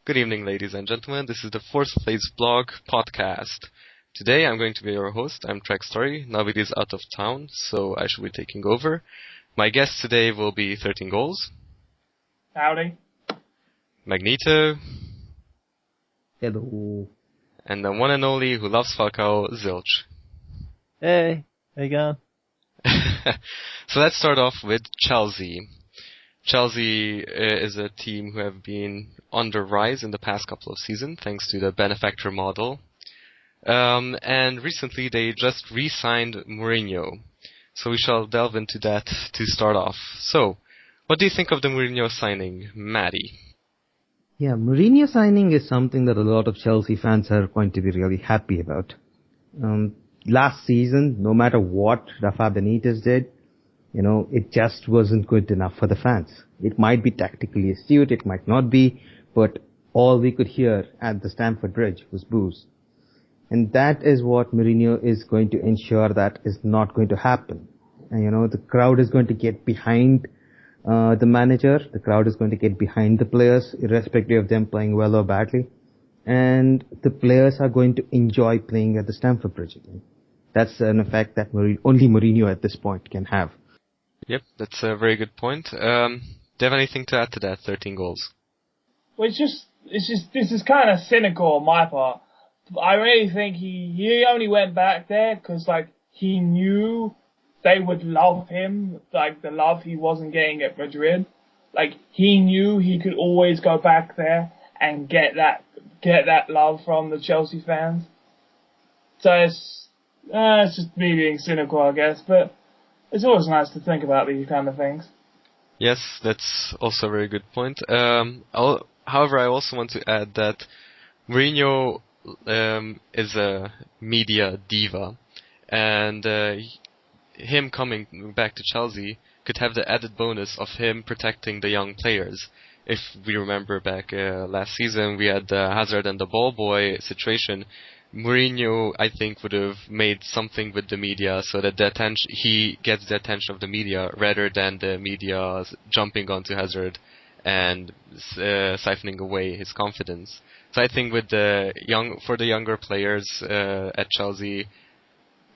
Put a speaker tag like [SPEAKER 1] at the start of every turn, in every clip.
[SPEAKER 1] Good evening, ladies and gentlemen. This is the Fourth Place Blog podcast. Today I'm going to be your host. I'm Threkstari. Navid is out of town, so I shall be taking over. My guest today will be Thirteengoals.
[SPEAKER 2] Howdy.
[SPEAKER 1] Magneto.
[SPEAKER 3] Hello.
[SPEAKER 1] And the one and only who loves Falcao, Zilch.
[SPEAKER 3] Hey, how you going?
[SPEAKER 1] So let's start off with Chelsea. Chelsea is a team who have been on the rise in the past couple of seasons thanks to the benefactor model. And recently they just re-signed Mourinho. So we shall delve into that to start off. So, what do you think of the Mourinho signing, Maddie?
[SPEAKER 3] Yeah, Mourinho signing is something that a lot of Chelsea fans are going to be really happy about. Last season, no matter what Rafa Benitez did, it just wasn't good enough for the fans. It might be tactically astute, it might not be, but all we could hear at the Stamford Bridge was boos. And that is what Mourinho is going to ensure that is not going to happen. And the crowd is going to get behind the manager, the crowd is going to get behind the players, irrespective of them playing well or badly. And the players are going to enjoy playing at the Stamford Bridge again. That's an effect that only Mourinho at this point can have.
[SPEAKER 1] Yep, that's a very good point. Do you have anything to add to that, Thirteengoals?
[SPEAKER 2] Well, this is kind of cynical on my part. I really think he only went back there because, he knew they would love him, the love he wasn't getting at Madrid. He knew he could always go back there and get that love from the Chelsea fans. So it's just me being cynical, I guess, but it's always nice to think about these kind of things.
[SPEAKER 1] Yes, that's also a very good point. However, I also want to add that Mourinho is a media diva, and him coming back to Chelsea could have the added bonus of him protecting the young players. If we remember back last season, we had the Hazard and the ball boy situation. Mourinho, I think, would have made something with the media so that he gets the attention of the media rather than the media jumping onto Hazard and siphoning away his confidence. So I think for the younger players at Chelsea,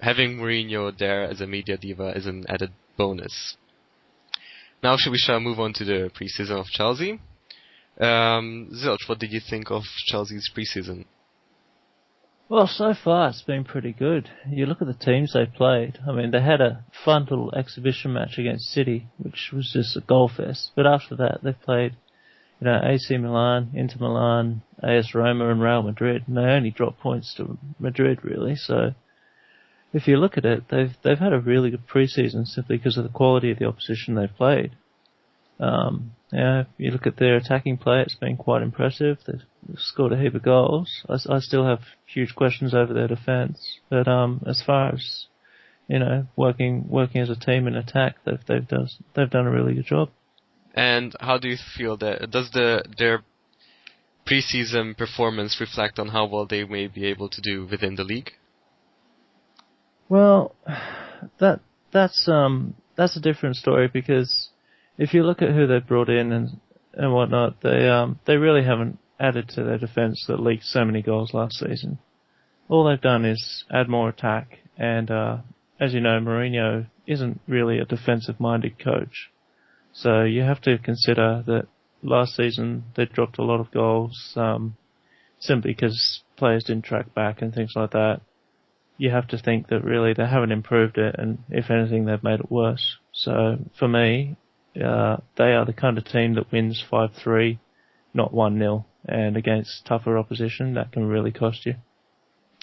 [SPEAKER 1] having Mourinho there as a media diva is an added bonus. Now we shall move on to the preseason of Chelsea. Zilch, what did you think of Chelsea's preseason?
[SPEAKER 4] Well, so far it's been pretty good. You look at the teams they played. I mean, they had a fun little exhibition match against City, which was just a goal fest. But after that, they played, AC Milan, Inter Milan, AS Roma, and Real Madrid, and they only dropped points to Madrid, really. So, if you look at it, they've had a really good preseason simply because of the quality of the opposition they've played. You look at their attacking play, it's been quite impressive. They've scored a heap of goals. I still have huge questions over their defence, but as far as working as a team in attack, they've done a really good job.
[SPEAKER 1] And how do you feel that does their preseason performance reflect on how well they may be able to do within the league?
[SPEAKER 4] Well, that's a different story because if you look at who they've brought in and whatnot, they really haven't added to their defence that leaked so many goals last season. All they've done is add more attack, and as you know, Mourinho isn't really a defensive-minded coach. So you have to consider that last season they dropped a lot of goals simply because players didn't track back and things like that. You have to think that really they haven't improved it, and if anything, they've made it worse. So for me, they are the kind of team that wins 5-3, not 1-0, and against tougher opposition, that can really cost you.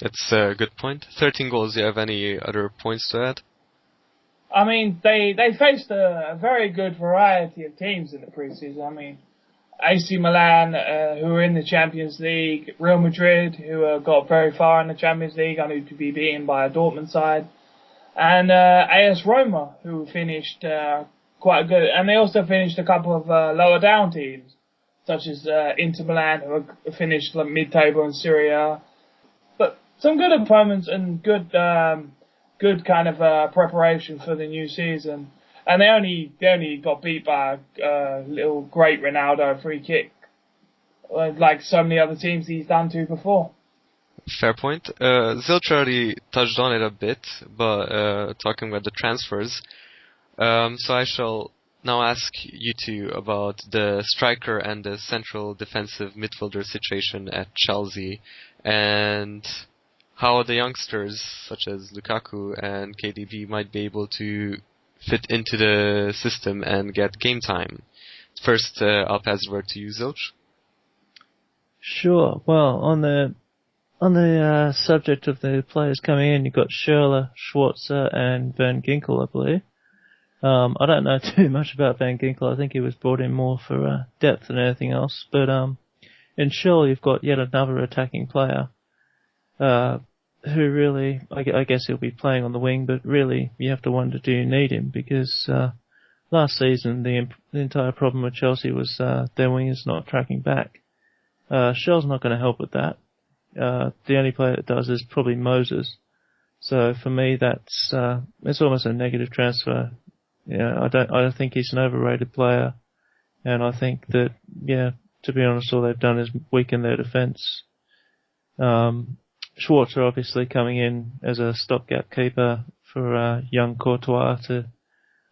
[SPEAKER 1] That's a good point. Thirteengoals, do you have any other points to add?
[SPEAKER 2] I mean, they faced a very good variety of teams in the preseason. I mean, AC Milan, who were in the Champions League, Real Madrid, who got very far in the Champions League, only to be beaten by a Dortmund side, and AS Roma, who finished quite good, and they also finished a couple of lower down teams, such as Inter Milan, who finished mid-table in Serie A. But some good opponents and good kind of preparation for the new season. And they only got beat by a little great Ronaldo free kick like so many other teams he's done to before.
[SPEAKER 1] Fair point. Zilch already touched on it a bit, but talking about the transfers. So I shall now ask you two about the striker and the central defensive midfielder situation at Chelsea, and how the youngsters such as Lukaku and KDB might be able to fit into the system and get game time. First, I'll pass the word to you, Zilch.
[SPEAKER 4] Sure. Well, on the subject of the players coming in, you've got Schürrle, Schwarzer, and Van Ginkel, I believe. I don't know too much about Van Ginkel. I think he was brought in more for depth than anything else. But in Schürrle, you've got yet another attacking player who really, I guess he'll be playing on the wing, but really you have to wonder, do you need him? Because last season the entire problem with Chelsea was their wingers not tracking back. Schürrle's not going to help with that. The only player that does is probably Moses. So for me, that's it's almost a negative transfer. I don't think he's an overrated player, and I think that, to be honest, all they've done is weaken their defence. Schwarzer obviously coming in as a stopgap keeper for young Courtois to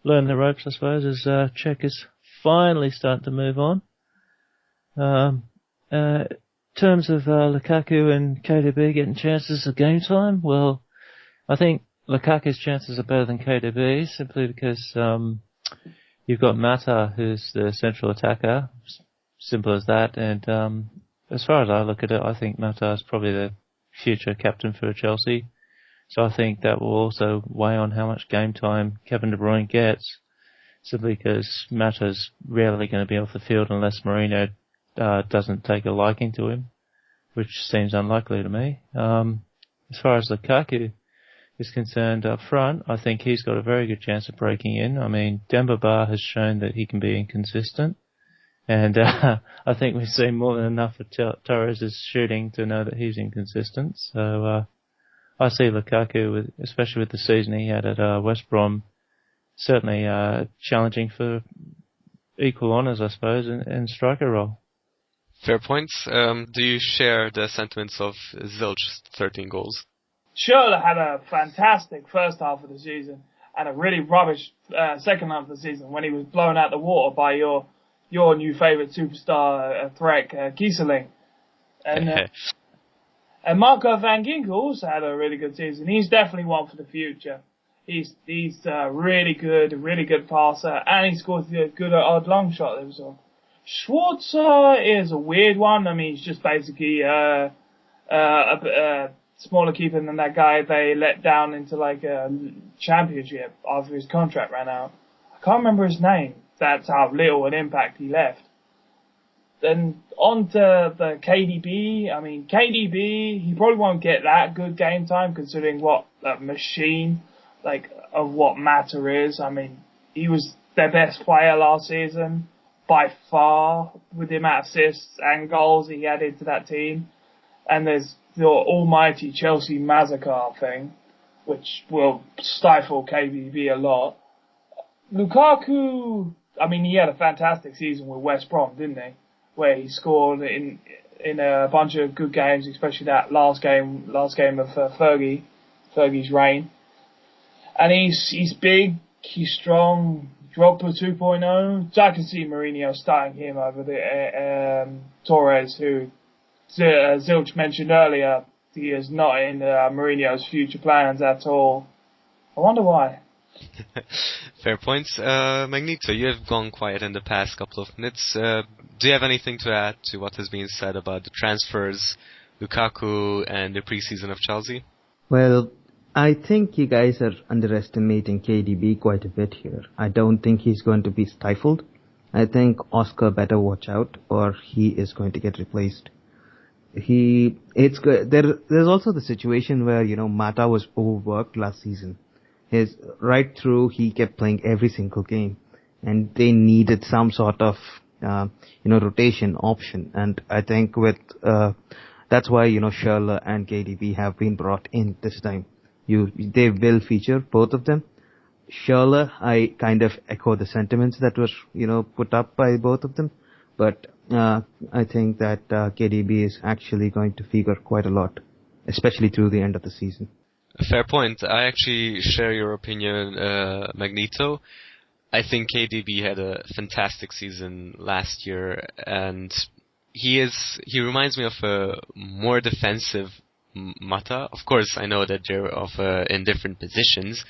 [SPEAKER 4] learn the ropes, I suppose, as Czech is finally starting to move on. In terms of Lukaku and KDB getting chances of game time, well, I think Lukaku's chances are better than KDB simply because you've got Mata, who's the central attacker, simple as that, and as far as I look at it, I think Mata is probably the future captain for Chelsea, so I think that will also weigh on how much game time Kevin De Bruyne gets, simply because Mata's rarely going to be off the field unless Mourinho doesn't take a liking to him, which seems unlikely to me. As far as Lukaku is concerned up front, I think he's got a very good chance of breaking in. I mean, Demba Ba has shown that he can be inconsistent, and I think we've seen more than enough of Torres' shooting to know that he's inconsistent. So I see Lukaku, especially with the season he had at West Brom, certainly challenging for equal honours, I suppose, in striker role.
[SPEAKER 1] Fair points. Do you share the sentiments of Zilch's 13 goals?
[SPEAKER 2] Schürrle had a fantastic first half of the season and a really rubbish second half of the season when he was blown out the water by your new favourite superstar, Threkstari. And Marco Van Ginkel also had a really good season. He's definitely one for the future. He's really good passer, and he scores a good odd long shot. Schwarzer is a weird one. I mean, he's just basically a smaller keeper than that guy they let down into like a championship after his contract ran out. I can't remember his name. That's how little an impact he left. Then on to the KDB. I mean, KDB, he probably won't get that good game time considering what that machine of what Mata is. I mean, he was their best player last season by far with the amount of assists and goals he added to that team. And there's the almighty Chelsea massacre thing, which will stifle KDB a lot. Lukaku, I mean, he had a fantastic season with West Brom, didn't he? Where he scored in a bunch of good games, especially that last game of Fergie's reign. And he's big, he's strong, Drogba 2.0. So I can see Mourinho starting him over the Torres, who Zilch mentioned earlier. He is not in Mourinho's future plans at all. I wonder why.
[SPEAKER 1] Fair points. Magneto, you have gone quiet in the past couple of minutes. Do you have anything to add to what has been said about the transfers, Lukaku, and the preseason of Chelsea?
[SPEAKER 3] Well, I think you guys are underestimating KDB quite a bit here. I don't think he's going to be stifled. I think Oscar better watch out, or he is going to get replaced. There's also the situation where, Mata was overworked last season. Right through, he kept playing every single game, and they needed some sort of, rotation option. And I think that's why, Schürrle and KDB have been brought in this time. They will feature both of them. Schürrle, I kind of echo the sentiments that were, put up by both of them. but I think that KDB is actually going to figure quite a lot, especially through the end of the season.
[SPEAKER 1] A fair point. I actually share your opinion, Magneto. I think KDB had a fantastic season last year, and he reminds me of a more defensive Mata. Of course, I know that they're in different positions,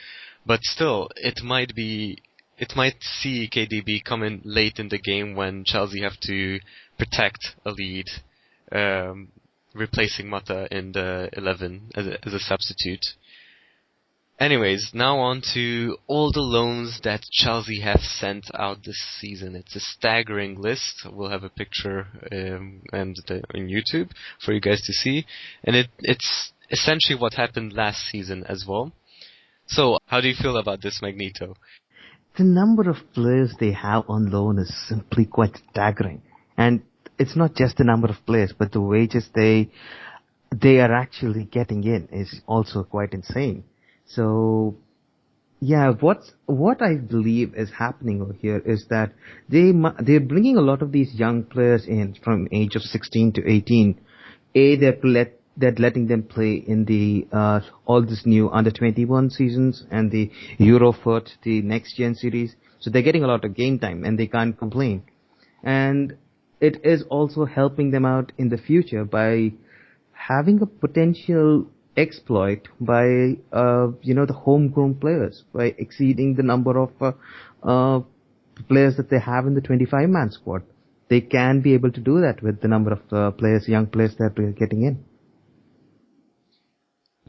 [SPEAKER 1] but still, it might see KDB come in late in the game when Chelsea have to protect a lead, replacing Mata in the 11 as a substitute. Anyways, now on to all the loans that Chelsea have sent out this season. It's a staggering list. We'll have a picture on YouTube for you guys to see. And it's essentially what happened last season as well. So, how do you feel about this, Magneto?
[SPEAKER 3] The number of players they have on loan is simply quite staggering. And it's not just the number of players, but the wages they are actually getting in is also quite insane. So, yeah, what I believe is happening over here is that they're bringing a lot of these young players in from age of 16 to 18. They're letting them play in the all this new under 21 seasons and the Eurofoot, the next gen series. So they're getting a lot of game time and they can't complain. And it is also helping them out in the future by having a potential exploit by the homegrown players, by exceeding the number of players that they have in the 25-man squad. They can be able to do that with the number of young players that they're getting in.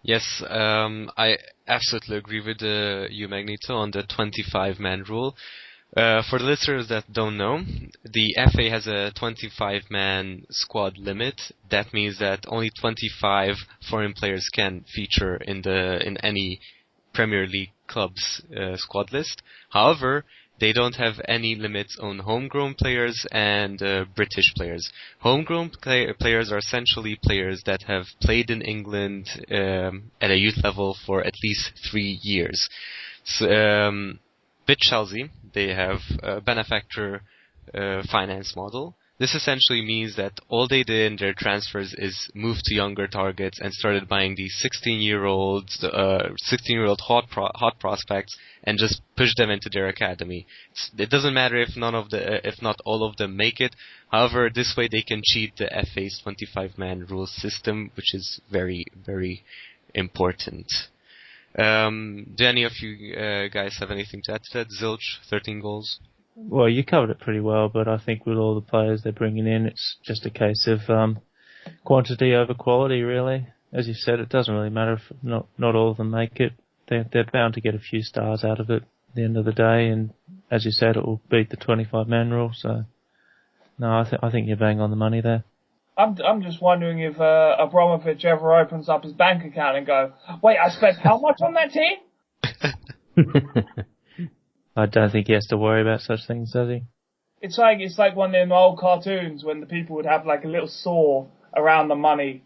[SPEAKER 1] Yes, I absolutely agree with you, Magneto, on the 25-man rule. For the listeners that don't know, the FA has a 25-man squad limit. That means that only 25 foreign players can feature in any Premier League club's squad list. However, they don't have any limits on homegrown players and British players. Homegrown players are essentially players that have played in England at a youth level for at least 3 years. So, with Chelsea, they have a benefactor finance model. This essentially means that all they did in their transfers is move to younger targets and started buying these 16-year-old hot prospects and just push them into their academy. It doesn't matter if not all of them make it. However, this way they can cheat the FA's 25-man rule system, which is very, very important. Do any of you guys have anything to add to that? Zilch, 13 goals.
[SPEAKER 4] Well, you covered it pretty well, but I think with all the players they're bringing in, it's just a case of quantity over quality, really. As you said, it doesn't really matter if not all of them make it. They're bound to get a few stars out of it at the end of the day, and as you said, it will beat the 25-man rule. So, no, I think you're bang on the money there.
[SPEAKER 2] I'm just wondering if Abramovich ever opens up his bank account and go, wait, I spent how much on that team?
[SPEAKER 4] I don't think he has to worry about such things, does he?
[SPEAKER 2] It's like one of them old cartoons when the people would have like a little saw around the money.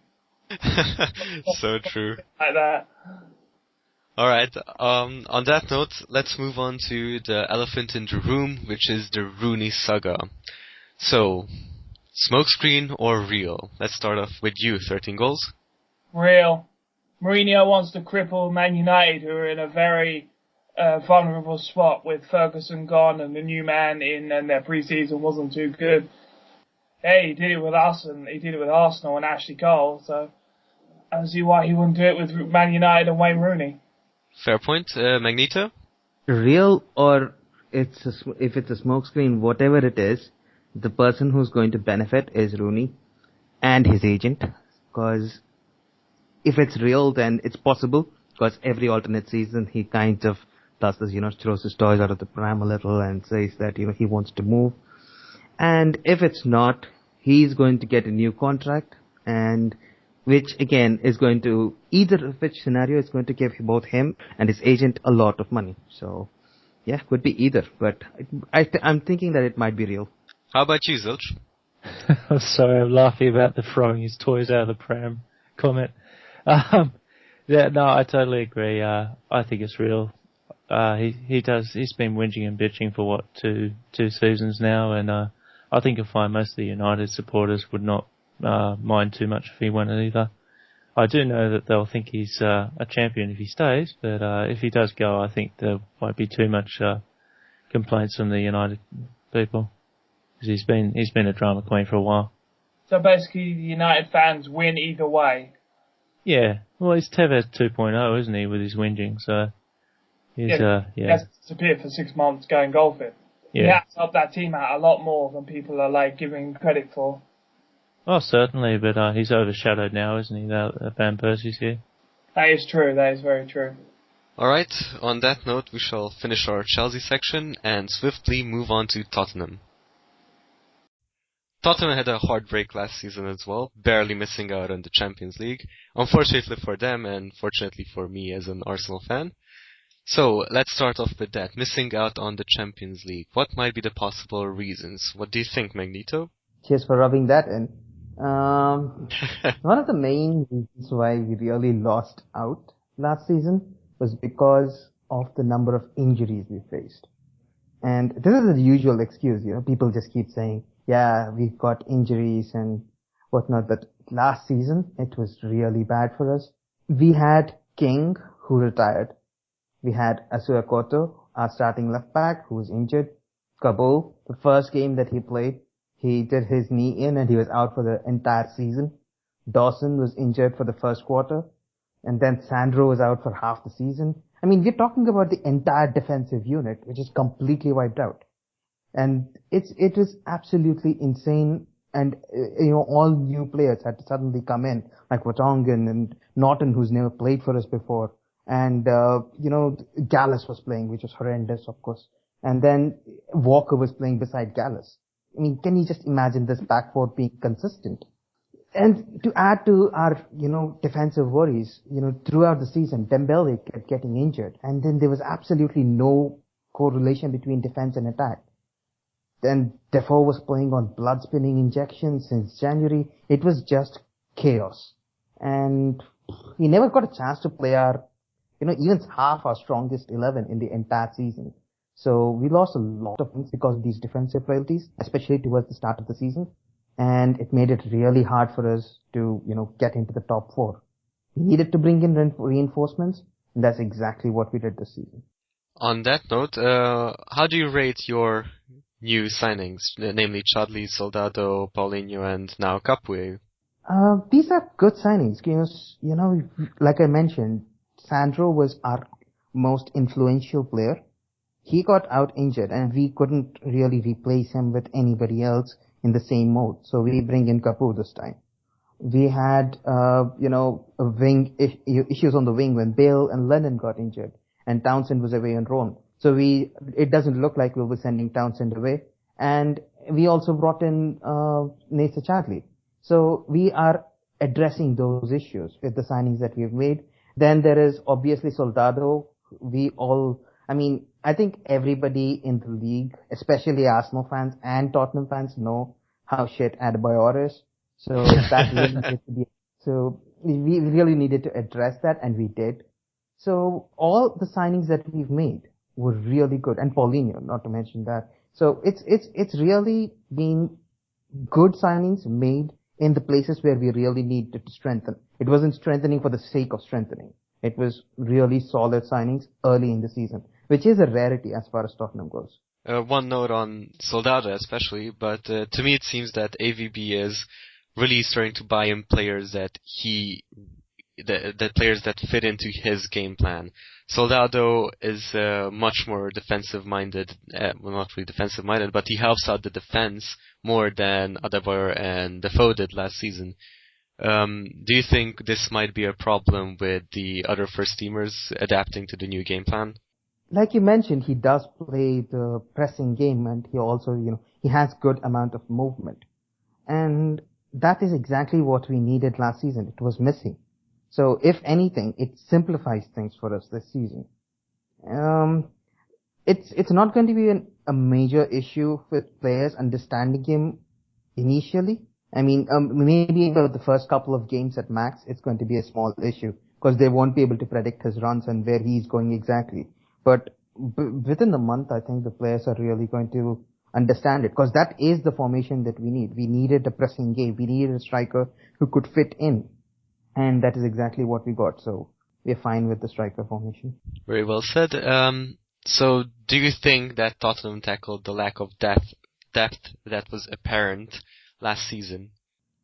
[SPEAKER 1] So true.
[SPEAKER 2] Like that.
[SPEAKER 1] Alright, on that note, let's move on to the elephant in the room, which is the Rooney saga. So, smokescreen or real? Let's start off with you, 13 goals.
[SPEAKER 2] Real. Mourinho wants to cripple Man United, who are in a very vulnerable spot with Ferguson gone and the new man in, and their pre-season wasn't too good. Hey, he did it with us and he did it with Arsenal and Ashley Cole, so I don't see why he wouldn't do it with Man United and Wayne Rooney.
[SPEAKER 1] Fair point. Magneto?
[SPEAKER 3] Real, or if it's a smokescreen, whatever it is, the person who's going to benefit is Rooney and his agent, because if it's real, then it's possible, because every alternate season he kind of does this, throws his toys out of the pram a little and says that, he wants to move. And if it's not, he's going to get a new contract, and which again is going to, either of which scenario is going to give both him and his agent a lot of money. So, yeah, could be either, but I'm thinking that it might be real.
[SPEAKER 1] How about you, Zilch?
[SPEAKER 4] I'm sorry, I'm laughing about the throwing his toys out of the pram comment. Yeah, no, I totally agree. I think it's real. He's been whinging and bitching for two seasons now, and I think you'll find most of the United supporters would not mind too much if he won it either. I do know that they'll think he's a champion if he stays, but if he does go, I think there might be too much complaints from the United people, because he's been a drama queen for a while.
[SPEAKER 2] So basically, the United fans win either way.
[SPEAKER 4] Yeah, well, he's Tevez 2.0, isn't he, with his whinging? So he's
[SPEAKER 2] He has disappeared for 6 months going golfing.
[SPEAKER 4] Yeah.
[SPEAKER 2] He has helped that team out a lot more than people are giving credit for.
[SPEAKER 4] Oh, certainly, but he's overshadowed now, isn't he? That Van Persie's here.
[SPEAKER 2] That is true. That is very true.
[SPEAKER 1] Alright, on that note, we shall finish our Chelsea section and swiftly move on to Tottenham. Tottenham had a hard break last season as well, barely missing out on the Champions League. Unfortunately for them, and fortunately for me as an Arsenal fan. So, let's start off with that. Missing out on the Champions League. What might be the possible reasons? What do you think, Magneto?
[SPEAKER 3] Cheers for rubbing that in. One of the main reasons why we really lost out last season was because of the number of injuries we faced. And this is the usual excuse, people just keep saying, yeah, we've got injuries and whatnot, but last season it was really bad for us. We had King, who retired. We had Asua Koto, our starting left back, who was injured. Kabul, the first game that he played, he did his knee in and he was out for the entire season. Dawson was injured for the first quarter. And then Sandro was out for half the season. I mean, we're talking about the entire defensive unit, which is completely wiped out. And it was absolutely insane. And, all new players had to suddenly come in, like Watongan and Norton, who's never played for us before. And, Gallus was playing, which was horrendous, of course. And then Walker was playing beside Gallus. I mean, can you just imagine this back four being consistent? And to add to our, defensive worries, throughout the season, Dembele kept getting injured. And then there was absolutely no correlation between defense and attack. Then Defoe was playing on blood-spinning injections since January. It was just chaos. And he never got a chance to play our, even half our strongest 11 in the entire season. So we lost a lot of things because of these defensive frailties, especially towards the start of the season. And it made it really hard for us to, get into the top four. We needed to bring in reinforcements, and that's exactly what we did this season.
[SPEAKER 1] On that note, how do you rate your new signings, namely Chadli, Soldado, Paulinho, and now Capoue?
[SPEAKER 3] These are good signings. Like I mentioned, Sandro was our most influential player. He got out injured and we couldn't really replace him with anybody else in the same mode. So we bring in Capoue this time. We had, issues on the wing when Bale and Lennon got injured and Townsend was away on loan. So it doesn't look like we'll be sending Townsend away. And we also brought in, Nathan Chadley. So we are addressing those issues with the signings that we've made. Then there is obviously Soldado. I think everybody in the league, especially Arsenal fans and Tottenham fans, know how shit Adebayor is. So that really needed to be, so we really needed to address that, and we did. So all the signings that we've made were really good, and Paulinho, not to mention that. So it's really been good signings made in the places where we really needed to strengthen. It wasn't strengthening for the sake of strengthening. It was really solid signings early in the season, which is a rarity as far as Tottenham goes.
[SPEAKER 1] One note on Soldado especially, but to me it seems that AVB is really starting to buy in players that players that fit into his game plan. Soldado is much more defensive-minded, well, not really defensive-minded, but he helps out the defense more than Adebayor and Defoe did last season. Do you think this might be a problem with the other first-teamers adapting to the new game plan?
[SPEAKER 3] Like you mentioned, he does play the pressing game, and he also, he has good amount of movement. And that is exactly what we needed last season. It was missing. So if anything, it simplifies things for us this season. It's not going to be a major issue with players understanding him initially. Maybe about the first couple of games at max, it's going to be a small issue because they won't be able to predict his runs and where he's going exactly. But within the month, I think the players are really going to understand it, because that is the formation that we need. We needed a pressing game. We needed a striker who could fit in, and that is exactly what we got. So we're fine with the striker formation.
[SPEAKER 1] Very well said. So do you think that Tottenham tackled the lack of depth that was apparent last season?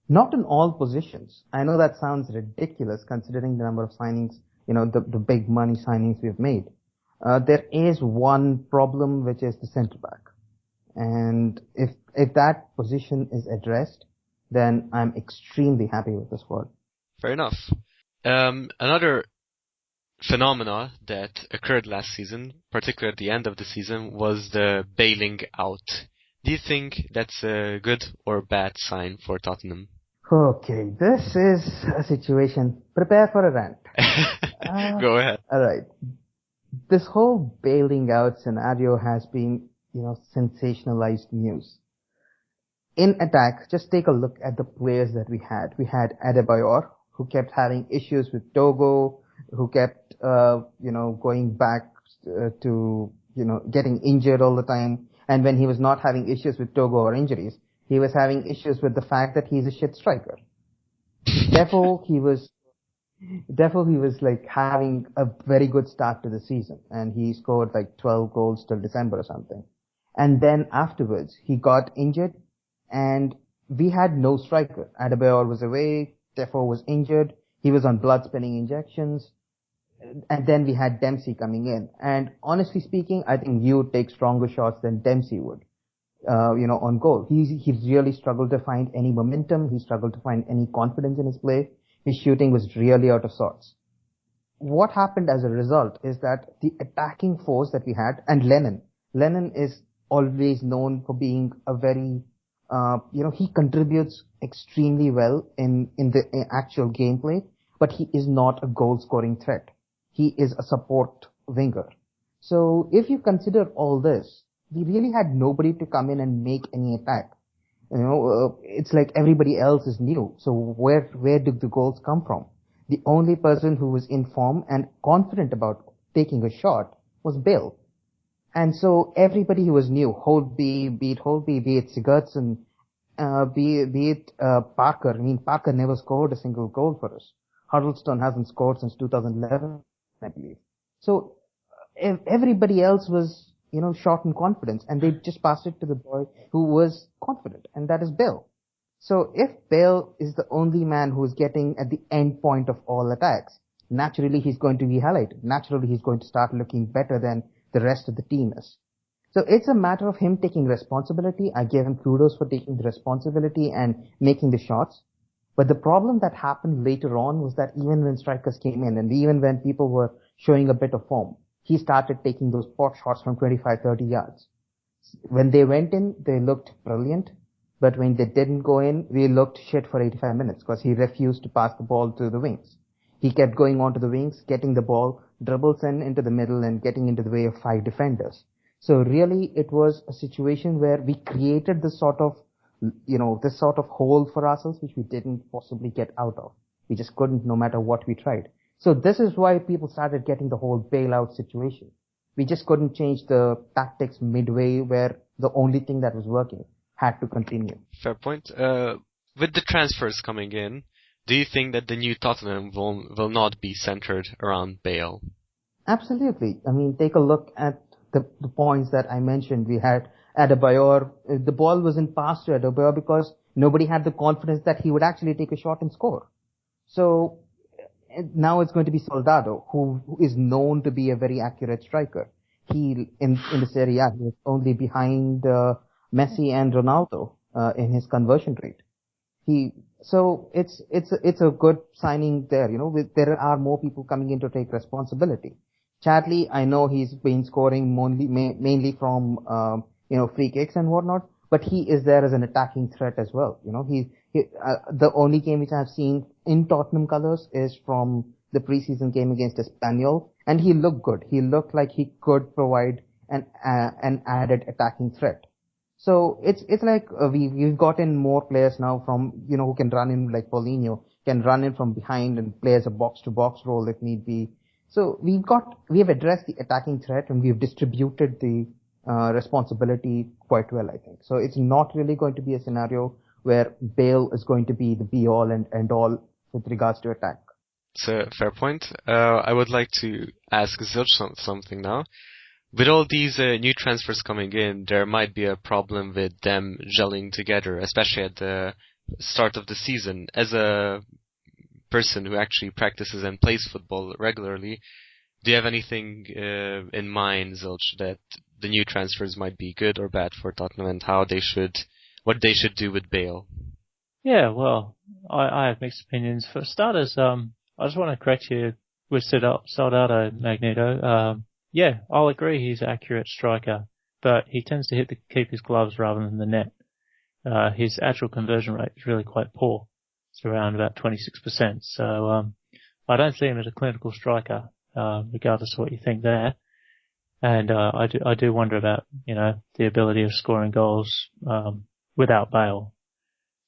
[SPEAKER 3] Not in all positions. I know that sounds ridiculous considering the number of signings, the big money signings we've made. There is one problem, which is the centre back. And if that position is addressed, then I'm extremely happy with the squad.
[SPEAKER 1] Fair enough. Another phenomena that occurred last season, particularly at the end of the season, was the bailing out. Do you think that's a good or bad sign for Tottenham?
[SPEAKER 3] Okay, this is a situation. Prepare for a rant.
[SPEAKER 1] Go ahead.
[SPEAKER 3] Alright. This whole bailing out scenario has been, sensationalized news. In attack, just take a look at the players that we had. We had Adebayor, who kept having issues with Togo, who kept, going back to, getting injured all the time. And when he was not having issues with Togo or injuries, he was having issues with the fact that he's a shit striker. Therefore, he was like having a very good start to the season, and he scored like 12 goals till December or something. And then afterwards, he got injured, and we had no striker. Adebayor was away, Defo was injured, he was on blood spinning injections, and then we had Dempsey coming in. And honestly speaking, I think you would take stronger shots than Dempsey would, on goal. He really struggled to find any momentum, he struggled to find any confidence in his play. His shooting was really out of sorts. What happened as a result is that the attacking force that we had, and Lennon is always known for being a very, he contributes extremely well in the actual gameplay, but he is not a goal-scoring threat. He is a support winger. So if you consider all this, we really had nobody to come in and make any attack. It's like everybody else is new. So where did the goals come from? The only person who was in form and confident about taking a shot was Bill. And so everybody who was new, Holtby, be it Sigurdsson, be it Parker. I mean, Parker never scored a single goal for us. Huddleston hasn't scored since 2011, I believe. So everybody else was, short in confidence, and they just passed it to the boy who was confident, and that is Bill. So if Bill is the only man who is getting at the end point of all attacks, naturally he's going to be highlighted. Naturally he's going to start looking better than the rest of the team is. So it's a matter of him taking responsibility. I give him kudos for taking the responsibility and making the shots. But the problem that happened later on was that even when strikers came in and even when people were showing a bit of form, he started taking those pot shots from 25, 30 yards. When they went in, they looked brilliant. But when they didn't go in, we looked shit for 85 minutes because he refused to pass the ball to the wings. He kept going on to the wings, getting the ball, dribbles into the middle and getting into the way of 5 defenders. So really it was a situation where we created this sort of hole for ourselves which we didn't possibly get out of. We just couldn't no matter what we tried. So this is why people started getting the whole bailout situation. We just couldn't change the tactics midway where the only thing that was working had to continue.
[SPEAKER 1] Fair point. With the transfers coming in, do you think that the new Tottenham will not be centered around Bale?
[SPEAKER 3] Absolutely. I mean, take a look at the points that I mentioned. We had Adebayor. The ball wasn't passed to Adebayor because nobody had the confidence that he would actually take a shot and score. So now it's going to be Soldado, who is known to be a very accurate striker. He, in the Serie A, he was only behind Messi and Ronaldo in his conversion rate. So it's a good signing there. There are more people coming in to take responsibility. Chadley, I know he's been scoring mainly from free kicks and whatnot, but he is there as an attacking threat as well. The only game which I've seen in Tottenham colours is from the preseason game against Espanyol, and he looked good. He looked like he could provide an added attacking threat. So it's like we've gotten more players now from who can run in, like Paulinho can run in from behind and play as a box to box role if need be. So we have addressed the attacking threat and we've distributed the responsibility quite well, I think. So it's not really going to be a scenario where Bale is going to be the be-all and end-all with regards to attack.
[SPEAKER 1] It's a fair point. I would like to ask Zilch something now. With all these new transfers coming in, there might be a problem with them gelling together, especially at the start of the season. As a person who actually practices and plays football regularly, do you have anything in mind, Zilch, that the new transfers might be good or bad for Tottenham, and what they should do with Bale?
[SPEAKER 4] Yeah, well, I have mixed opinions. For starters, I just want to correct you with Soldado Magneto. Yeah, I'll agree he's an accurate striker, but he tends to keep his gloves rather than the net. His actual conversion rate is really quite poor. It's around about 26%. So, I don't see him as a clinical striker, regardless of what you think there. And, I do wonder about, the ability of scoring goals, without Bale.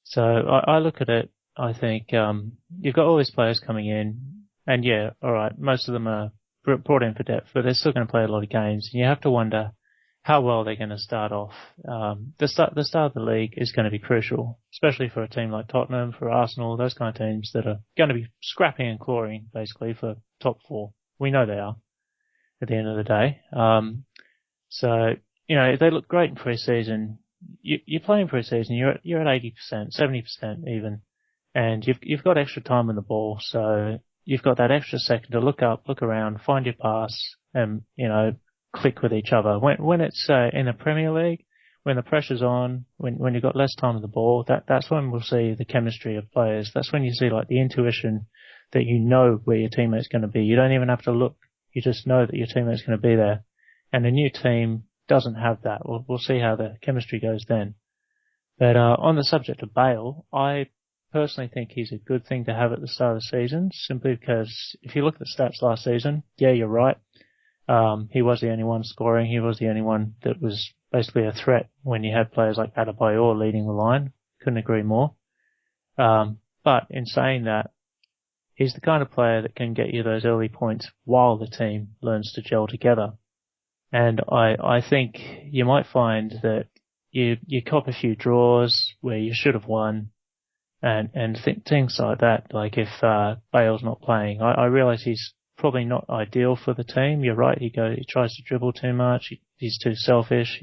[SPEAKER 4] So I look at it, I think, you've got all these players coming in, and yeah, alright, most of them are brought in for depth, but they're still going to play a lot of games, and you have to wonder how well they're going to start off. The start of the league is going to be crucial, especially for a team like Tottenham, for Arsenal, those kind of teams that are going to be scrapping and clawing, basically, for top four. We know they are, at the end of the day. So, if they look great in pre-season, you're playing pre-season, you're at 80%, 70% even, and you've got extra time on the ball, so you've got that extra second to look up, look around, find your pass, and, click with each other. When it's in the Premier League, when the pressure's on, when you've got less time on the ball, that's when we'll see the chemistry of players. That's when you see like the intuition that you know where your teammate's going to be. You don't even have to look. You just know that your teammate's going to be there. And a new team doesn't have that. We'll see how the chemistry goes then. But on the subject of Bale, I personally think he's a good thing to have at the start of the season, simply because if you look at the stats last season, yeah, you're right. He was the only one scoring. He was the only one that was basically a threat when you had players like Adebayor leading the line. Couldn't agree more. But in saying that, he's the kind of player that can get you those early points while the team learns to gel together. And I think you might find that you cop a few draws where you should have won, and things like that. Like if Bale's not playing, I realise he's probably not ideal for the team. You're right. He tries to dribble too much. He's too selfish.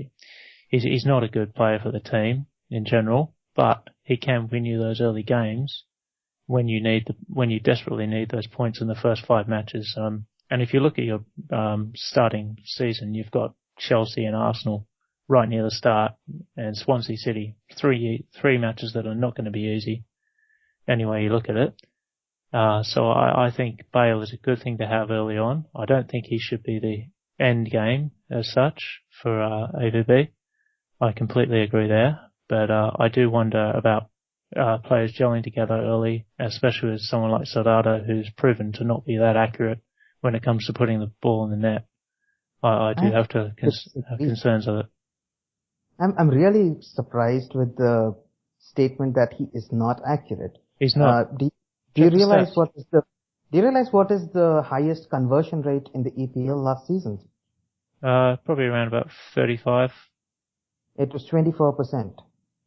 [SPEAKER 4] He's not a good player for the team in general, but he can win you those early games when you desperately need those points in the first 5 matches. And if you look at your starting season, you've got Chelsea and Arsenal right near the start, and Swansea City, three matches that are not going to be easy. Anyway, you look at it. So I think Bale is a good thing to have early on. I don't think he should be the end game as such for AVB. I completely agree there, but I do wonder about players gelling together early, especially with someone like Soldado, who's proven to not be that accurate when it comes to putting the ball in the net. I do have concerns of it.
[SPEAKER 3] I'm really surprised with the statement that he is not accurate.
[SPEAKER 4] He's not.
[SPEAKER 3] Do you realize what is the highest conversion rate in the EPL last season?
[SPEAKER 4] Probably around about 35.
[SPEAKER 3] It was 24%.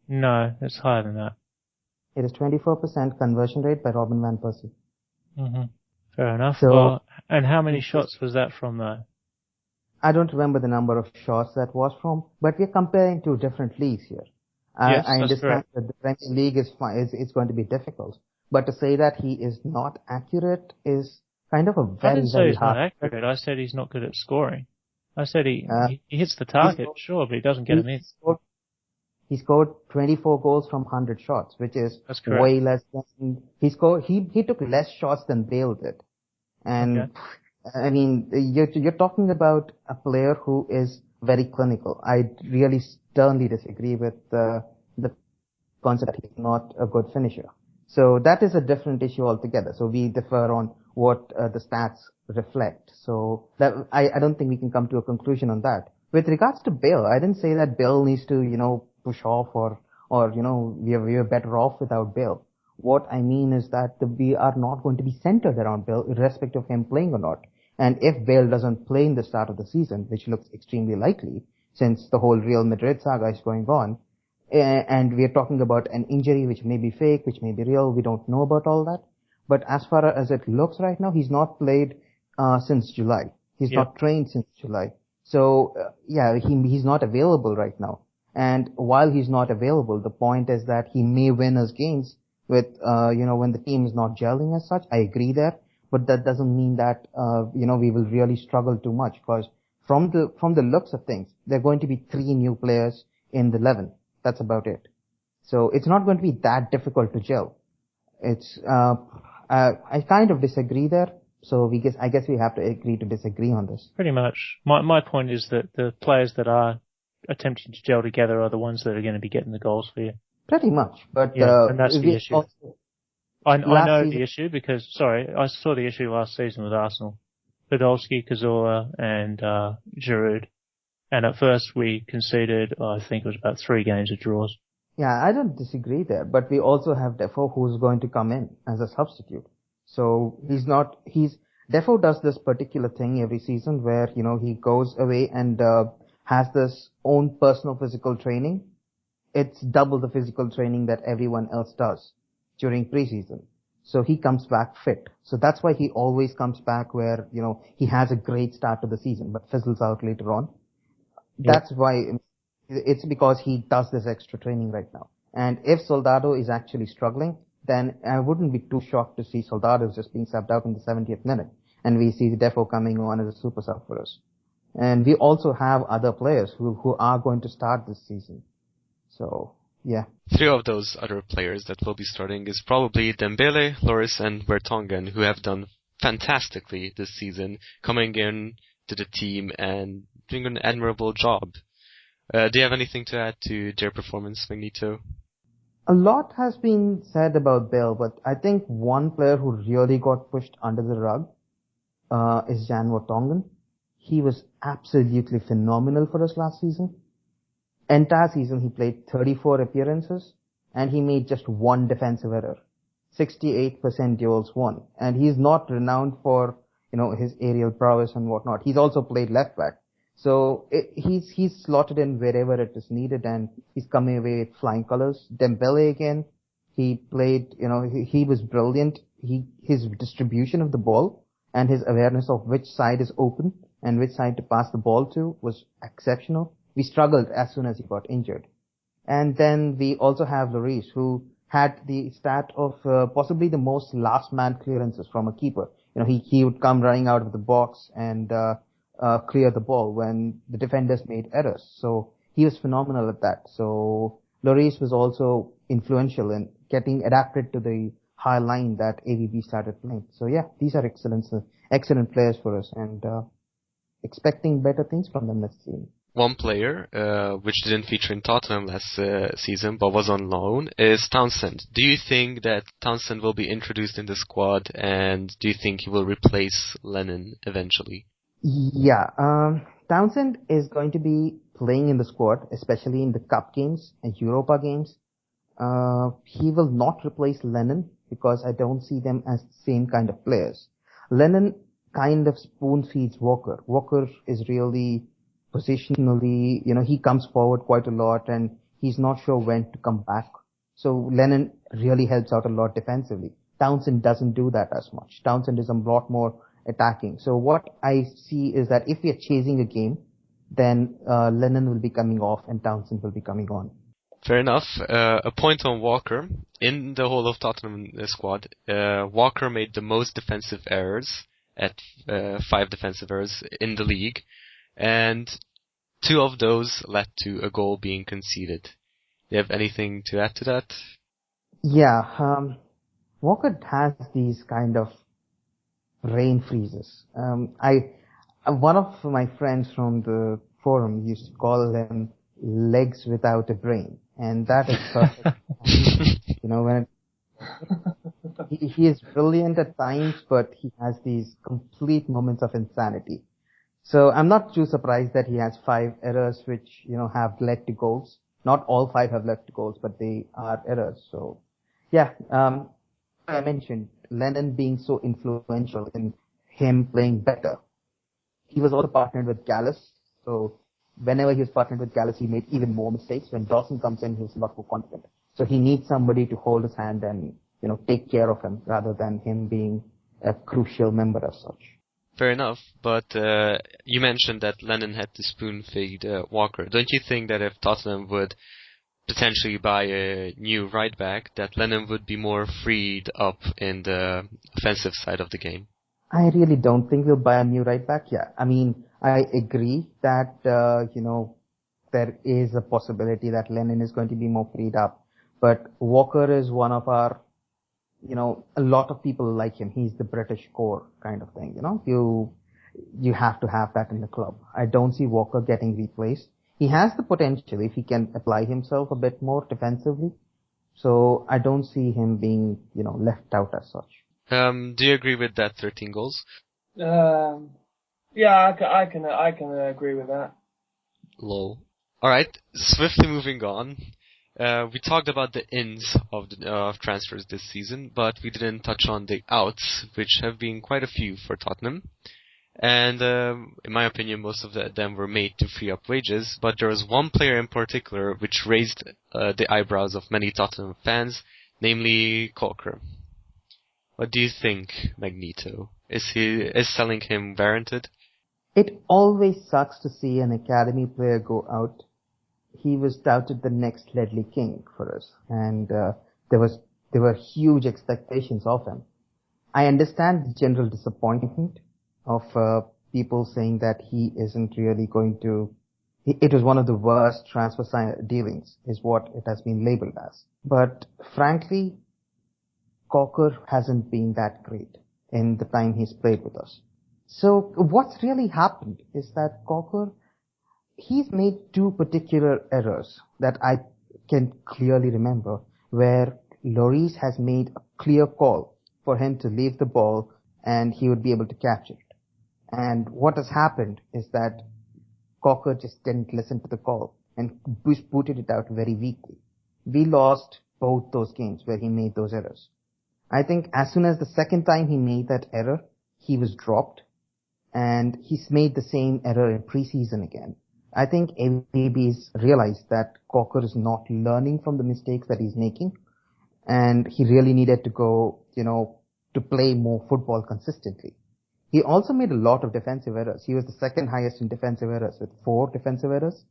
[SPEAKER 4] No, it's higher than that.
[SPEAKER 3] It is 24% conversion rate by Robin van Persie.
[SPEAKER 4] Mm-hmm. Fair enough.
[SPEAKER 3] So,
[SPEAKER 4] and how many shots was that from though?
[SPEAKER 3] I don't remember the number of shots that was from, but we're comparing two different leagues here.
[SPEAKER 4] Yes,
[SPEAKER 3] I understand
[SPEAKER 4] correct.
[SPEAKER 3] that the Premier League is going to be difficult, but to say that he is not accurate is kind of a very,
[SPEAKER 4] I didn't say
[SPEAKER 3] very
[SPEAKER 4] he's not
[SPEAKER 3] hard.
[SPEAKER 4] accurate. I said he's not good at scoring. I said he hits the target, sure, but he doesn't get them in.
[SPEAKER 3] He scored 24 goals from 100 shots, which is
[SPEAKER 4] way
[SPEAKER 3] less than he took less shots than Bale did. And
[SPEAKER 4] okay.
[SPEAKER 3] I mean, you're talking about a player who is very clinical. I really sternly disagree with the concept that he's not a good finisher. So that is a different issue altogether. So we differ on what the stats reflect. So that I don't think we can come to a conclusion on that. With regards to Bale, I didn't say that Bale needs to, push off or we are better off without Bale. What I mean is that we are not going to be centered around Bale, irrespective of him playing or not. And if Bale doesn't play in the start of the season, which looks extremely likely, since the whole Real Madrid saga is going on. And we are talking about an injury which may be fake, which may be real. We don't know about all that. But as far as it looks right now, he's not played since July. He's not trained since July. So, he's not available right now. And while he's not available, the point is that he may win us games with, when the team is not gelling as such. I agree there. But that doesn't mean that, we will really struggle too much, because from the looks of things, there are going to be 3 new players in the 11. That's about it. So it's not going to be that difficult to gel. It's, I kind of disagree there. So I guess we have to agree to disagree on this.
[SPEAKER 4] Pretty much. My point is that the players that are attempting to gel together are the ones that are going to be getting the goals for you.
[SPEAKER 3] Pretty much. But,
[SPEAKER 4] and that's the issue. I know
[SPEAKER 3] season,
[SPEAKER 4] the issue because, I saw the issue last season with Arsenal. Podolski, Cazorla, and Giroud. And at first we conceded, I think it was about 3 games of draws.
[SPEAKER 3] Yeah, I don't disagree there. But we also have Defoe, who's going to come in as a substitute. So Defoe does this particular thing every season where, he goes away and has this own personal physical training. It's double the physical training that everyone else does during preseason. So he comes back fit. So that's why he always comes back where, he has a great start to the season, but fizzles out later on. That's why it's because he does this extra training right now. And if Soldado is actually struggling, then I wouldn't be too shocked to see Soldado just being subbed out in the 70th minute. And we see Defoe coming on as a super sub for us. And we also have other players who are going to start this season. So, yeah.
[SPEAKER 1] 3 of those other players that will be starting is probably Dembele, Lloris, and Vertonghen, who have done fantastically this season, coming in to the team and doing an admirable job. Do you have anything to add to their performance, Magneto?
[SPEAKER 3] A lot has been said about Bale, but I think one player who really got pushed under the rug is Jan Vertonghen. He was absolutely phenomenal for us last season. Entire season he played 34 appearances and he made just 1 defensive error. 68% duels won. And he's not renowned for, his aerial prowess and whatnot. He's also played left back. So he's slotted in wherever it is needed and he's coming away with flying colors. Dembele again, he played, he was brilliant. His distribution of the ball and his awareness of which side is open and which side to pass the ball to was exceptional. We struggled as soon as he got injured. And then we also have Lloris, who had the stat of possibly the most last man clearances from a keeper. He would come running out of the box and clear the ball when the defenders made errors. So he was phenomenal at that. So Lloris was also influential in getting adapted to the high line that AVB started playing. So yeah, these are excellent players for us and expecting better things from them next season.
[SPEAKER 1] One player, which didn't feature in Tottenham last season but was on loan, is Townsend. Do you think that Townsend will be introduced in the squad, and do you think he will replace Lennon eventually?
[SPEAKER 3] Yeah, Townsend is going to be playing in the squad, especially in the Cup games and Europa games. He will not replace Lennon because I don't see them as the same kind of players. Lennon kind of spoon feeds Walker. Walker is really positionally, he comes forward quite a lot and he's not sure when to come back. So Lennon really helps out a lot defensively. Townsend doesn't do that as much. Townsend is a lot more attacking. So what I see is that if we are chasing a game, then Lennon will be coming off and Townsend will be coming on.
[SPEAKER 1] Fair enough. A point on Walker. In the whole of Tottenham squad, Walker made the most defensive errors at 5 defensive errors in the league, and 2 of those led to a goal being conceded. Do you have anything to add to that?
[SPEAKER 3] Yeah, Walker has these kind of rain freezes. One of my friends from the forum used to call them legs without a brain, and that is perfect. When he is brilliant at times, but he has these complete moments of insanity. So I'm not too surprised that he has 5 errors which, have led to goals. Not all 5 have led to goals, but they are errors. So, yeah, I mentioned Lennon being so influential in him playing better. He was also partnered with Gallus, so whenever he was partnered with Gallus, he made even more mistakes. When Dawson comes in, he's a lot more confident. So he needs somebody to hold his hand and, take care of him rather than him being a crucial member as such.
[SPEAKER 1] Fair enough, but you mentioned that Lennon had to spoon-feed Walker. Don't you think that if Tottenham would potentially buy a new right back, that Lennon would be more freed up in the offensive side of the game?
[SPEAKER 3] I really don't think we'll buy a new right back. Yeah, I mean, I agree that, there is a possibility that Lennon is going to be more freed up. But Walker is one of our, a lot of people like him. He's the British core kind of thing, You have to have that in the club. I don't see Walker getting replaced. He has the potential if he can apply himself a bit more defensively. So I don't see him being, left out as such.
[SPEAKER 1] Do you agree with that 13 goals?
[SPEAKER 2] Yeah, I can agree with that.
[SPEAKER 1] Lol. Alright, swiftly moving on. We talked about the ins of transfers this season, but we didn't touch on the outs, which have been quite a few for Tottenham. And in my opinion, most of them were made to free up wages, but there was one player in particular which raised the eyebrows of many Tottenham fans, namely Coker. What do you think, Magneto? Is selling him warranted?
[SPEAKER 3] It always sucks to see an academy player go out. He was touted the next Ledley King for us, and there were huge expectations of him. I understand the general disappointment of people saying that he isn't really going to. It was one of the worst transfer dealings, is what it has been labeled as. But frankly, Coker hasn't been that great in the time he's played with us. So what's really happened is that Coker, he's made two particular errors that I can clearly remember, where Lloris has made a clear call for him to leave the ball and he would be able to capture it. And what has happened is that Coker just didn't listen to the call and booted it out very weakly. We lost both those games where he made those errors. I think as soon as the second time he made that error, he was dropped, and he's made the same error in preseason again. I think AB's realized that Coker is not learning from the mistakes that he's making, and he really needed to go, to play more football consistently. He also made a lot of defensive errors. He was the second highest in defensive errors with 4 defensive errors,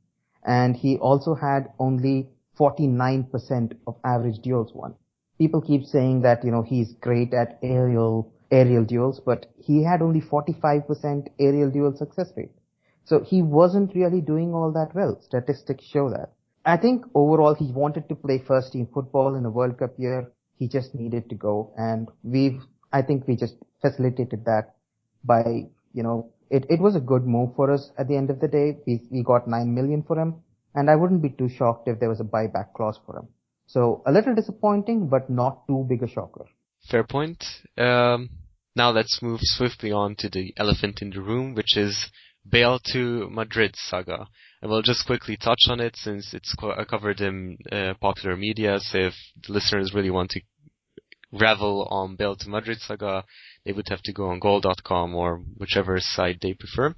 [SPEAKER 3] and he also had only 49% of average duels won. People keep saying that, he's great at aerial duels, but he had only 45% aerial duel success rate. So he wasn't really doing all that well. Statistics show that. I think overall he wanted to play first team football in a World Cup year. He just needed to go, and I think we just facilitated that by, it was a good move for us at the end of the day. We got 9 million for him, and I wouldn't be too shocked if there was a buyback clause for him. So a little disappointing, but not too big a shocker.
[SPEAKER 1] Fair point. Now let's move swiftly on to the elephant in the room, which is Bale to Madrid saga. And we'll just quickly touch on it since it's covered in popular media. So if the listeners really want to revel on Bale to Madrid saga, they would have to go on goal.com or whichever site they prefer.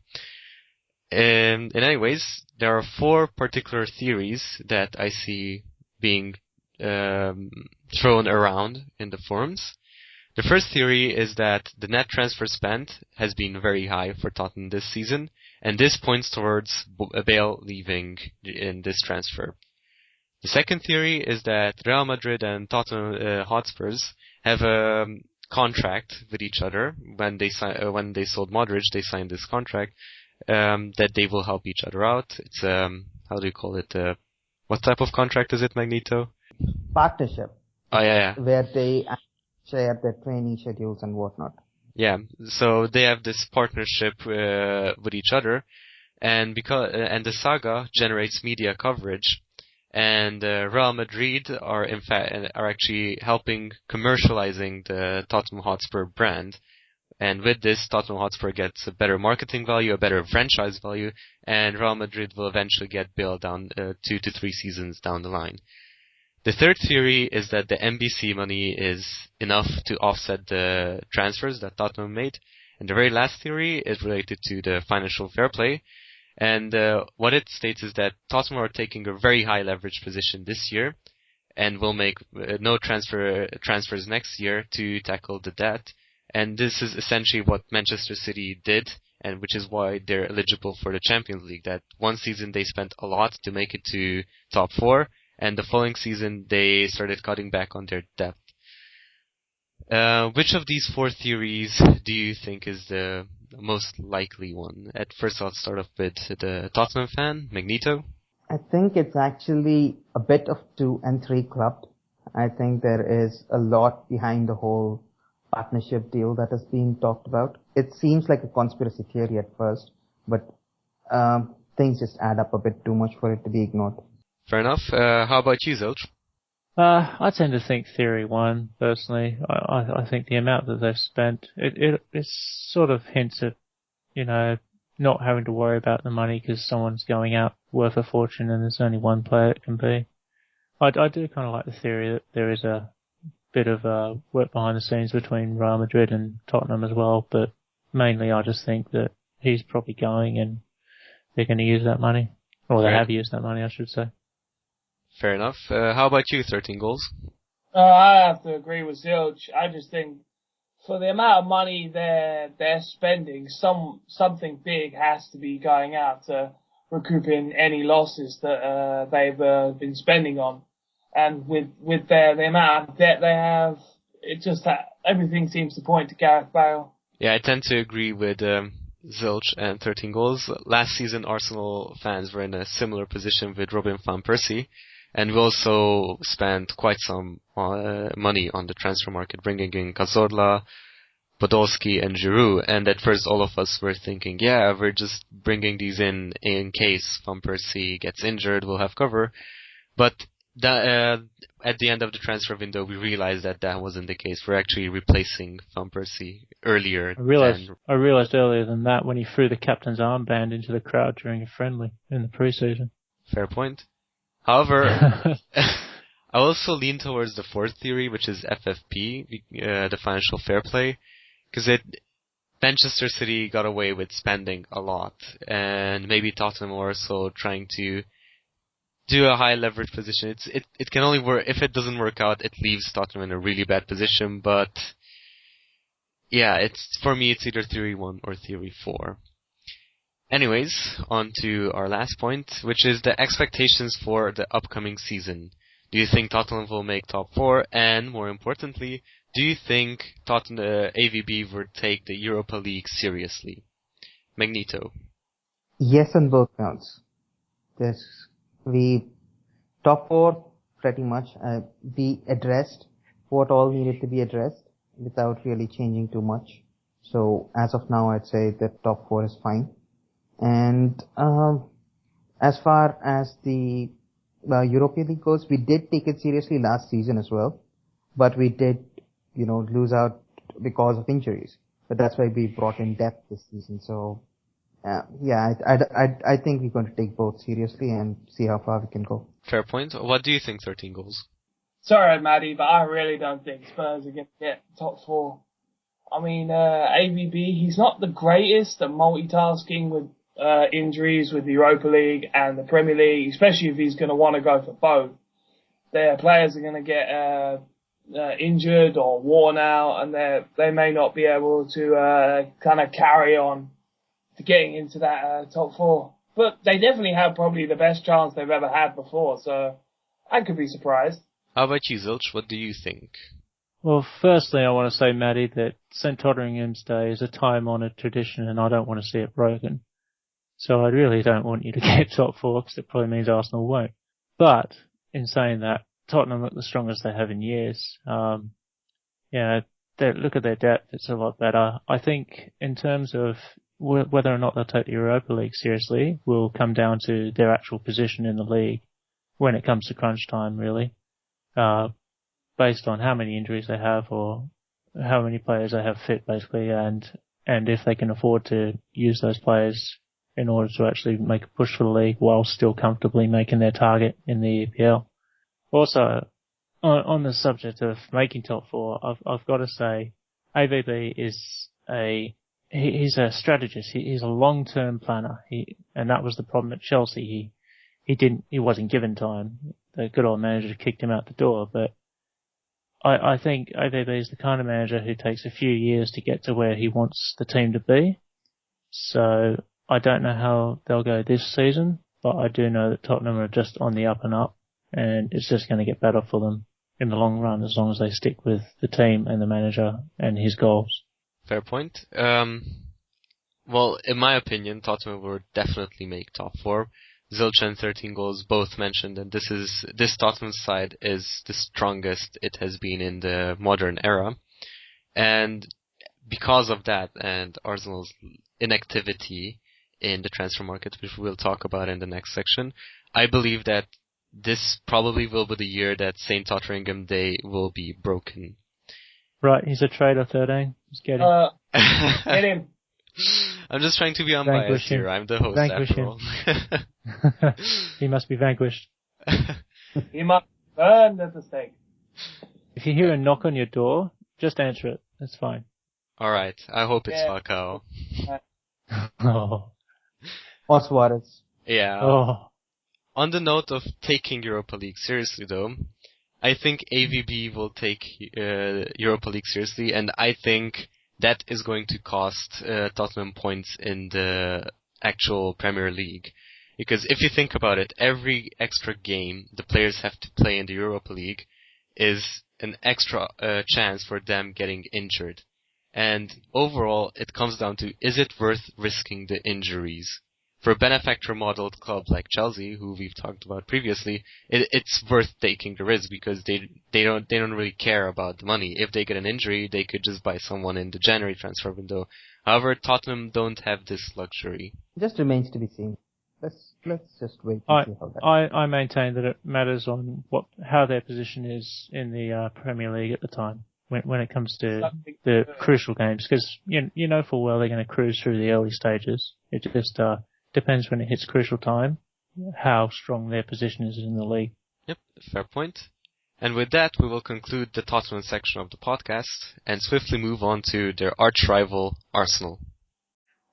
[SPEAKER 1] And anyways, there are 4 particular theories that I see being thrown around in the forums. The first theory is that the net transfer spend has been very high for Tottenham this season, and this points towards Bale leaving in this transfer. The second theory is that Real Madrid and Tottenham Hotspurs have a contract with each other. When they sold Modric, they signed this contract that they will help each other out. It's how do you call it? What type of contract is it, Magneto?
[SPEAKER 3] Partnership.
[SPEAKER 1] Oh yeah.
[SPEAKER 3] Where they share their training schedules and whatnot.
[SPEAKER 1] Yeah, so they have this partnership with each other, and the saga generates media coverage, and Real Madrid are actually helping commercializing the Tottenham Hotspur brand, and with this, Tottenham Hotspur gets a better marketing value, a better franchise value, and Real Madrid will eventually get Bale down 2 to 3 seasons down the line. The third theory is that the NBC money is enough to offset the transfers that Tottenham made. And the very last theory is related to the financial fair play. And what it states is that Tottenham are taking a very high leverage position this year, and will make no transfers next year to tackle the debt. And this is essentially what Manchester City did, and which is why they're eligible for the Champions League. That one season they spent a lot to make it to top 4, and the following season they started cutting back on their debt. Which of these 4 theories do you think is the most likely one? At first, I'll start off with the Tottenham fan, Magneto.
[SPEAKER 3] I think it's actually a bit of 2 and 3 clubbed. I think there is a lot behind the whole partnership deal that has been talked about. It seems like a conspiracy theory at first, but things just add up a bit too much for it to be ignored.
[SPEAKER 1] Fair enough. How about you, Zilch?
[SPEAKER 4] I tend to think theory 1, personally. I think the amount that they've spent, it sort of hints at, not having to worry about the money because someone's going out worth a fortune and there's only one player it can be. I do kind of like the theory that there is a bit of work behind the scenes between Real Madrid and Tottenham as well, but mainly I just think that he's probably going and they're going to use that money. Or they have used that money, I should say.
[SPEAKER 1] Fair enough. How about you, Thirteengoals?
[SPEAKER 2] I have to agree with Zilch. I just think for the amount of money they're spending, something big has to be going out to recoup in any losses that they've been spending on. And with the amount of debt they have, it just everything seems to point to Gareth Bale.
[SPEAKER 1] Yeah, I tend to agree with Zilch and Thirteengoals. Last season, Arsenal fans were in a similar position with Robin van Persie. And we also spent quite some money on the transfer market, bringing in Cazorla, Podolski, and Giroud. And at first, all of us were thinking, yeah, we're just bringing these in case Van Persie gets injured, we'll have cover. But at the end of the transfer window, we realized that wasn't the case. We're actually replacing Van Persie earlier.
[SPEAKER 4] I realized earlier than that when he threw the captain's armband into the crowd during a friendly in the preseason. Fair
[SPEAKER 1] point. However, I also lean towards the 4th theory, which is FFP, the financial fair play, because Manchester City got away with spending a lot, and maybe Tottenham are also trying to do a high leverage position. It can only work if it doesn't work out. It leaves Tottenham in a really bad position. But yeah, for me it's either theory 1 or theory 4. Anyways, on to our last point, which is the expectations for the upcoming season. Do you think Tottenham will make top 4? And more importantly, do you think Tottenham AVB would take the Europa League seriously? Magneto.
[SPEAKER 3] Yes, on both counts. Top 4 pretty much. We addressed what all needed to be addressed without really changing too much. So as of now, I'd say the top 4 is fine. And as far as the Europa League goes, we did take it seriously last season as well, but we did, lose out because of injuries. But that's why we brought in depth this season. So, I think we're going to take both seriously and see how far we can go.
[SPEAKER 1] Fair point. What do you think, Thirteengoals?
[SPEAKER 2] Sorry, Maddie, but I really don't think Spurs are going to get top 4. I mean, AVB, he's not the greatest at multitasking with injuries with the Europa League and the Premier League, especially if he's going to want to go for both. Their players are going to get injured or worn out, and they may not be able to kind of carry on to getting into that top 4. But they definitely have probably the best chance they've ever had before, so I could be surprised.
[SPEAKER 1] How about you, Zilch? What do you think?
[SPEAKER 4] Well, firstly, I want to say, Maddie, that St. Totteringham's Day is a time-honoured tradition, and I don't want to see it broken. So I really don't want you to get top 4, because it probably means Arsenal won't. But, in saying that, Tottenham look the strongest they have in years. Look at their depth, it's a lot better. I think, in terms of whether or not they'll take the Europa League seriously, will come down to their actual position in the league, when it comes to crunch time, really. Based on how many injuries they have, or how many players they have fit, basically, and if they can afford to use those players in order to actually make a push for the league while still comfortably making their target in the EPL. Also, on the subject of making top 4, I've got to say, AVB is a he's a strategist. He's a long-term planner. And that was the problem at Chelsea. He wasn't given time. The good old manager kicked him out the door. But I think AVB is the kind of manager who takes a few years to get to where he wants the team to be. So I don't know how they'll go this season, but I do know that Tottenham are just on the up and up, and it's just going to get better for them in the long run as long as they stick with the team and the manager and his goals.
[SPEAKER 1] Fair point. Well, in my opinion, Tottenham will definitely make top four. Zilch and Thirteengoals both mentioned, and this Tottenham side is the strongest it has been in the modern era. And because of that and Arsenal's inactivity in the transfer market, which we'll talk about in the next section, I believe that this probably will be the year that St. Tottenham Day will be broken.
[SPEAKER 4] Right, he's a traitor, 13. Just get him.
[SPEAKER 2] Get him.
[SPEAKER 1] I'm just trying to be unbiased here. I'm the host after all.
[SPEAKER 4] He must be vanquished.
[SPEAKER 2] He must burn at the stake.
[SPEAKER 4] If you hear a knock on your door, just answer it. That's fine.
[SPEAKER 1] Alright, I hope it's Falcao.
[SPEAKER 4] Oh.
[SPEAKER 3] Or Suarez.
[SPEAKER 1] Yeah.
[SPEAKER 4] Oh.
[SPEAKER 1] On the note of taking Europa League seriously though, I think AVB will take Europa League seriously, and I think that is going to cost Tottenham points in the actual Premier League. Because if you think about it, every extra game the players have to play in the Europa League is an extra chance for them getting injured. And overall, it comes down to, is it worth risking the injuries? For a benefactor-modeled club like Chelsea, who we've talked about previously, it's worth taking the risk because they don't really care about the money. If they get an injury, they could just buy someone in the January transfer window. However, Tottenham don't have this luxury.
[SPEAKER 3] Just remains to be seen. Let's just wait and see how that.
[SPEAKER 4] I maintain that it matters on how their position is in the Premier League at the time when it comes to the crucial games, because you know full well they're going to cruise through the early stages. It just depends when it hits crucial time, how strong their position is in the league.
[SPEAKER 1] Yep, fair point. And with that, we will conclude the Tottenham section of the podcast and swiftly move on to their arch-rival, Arsenal.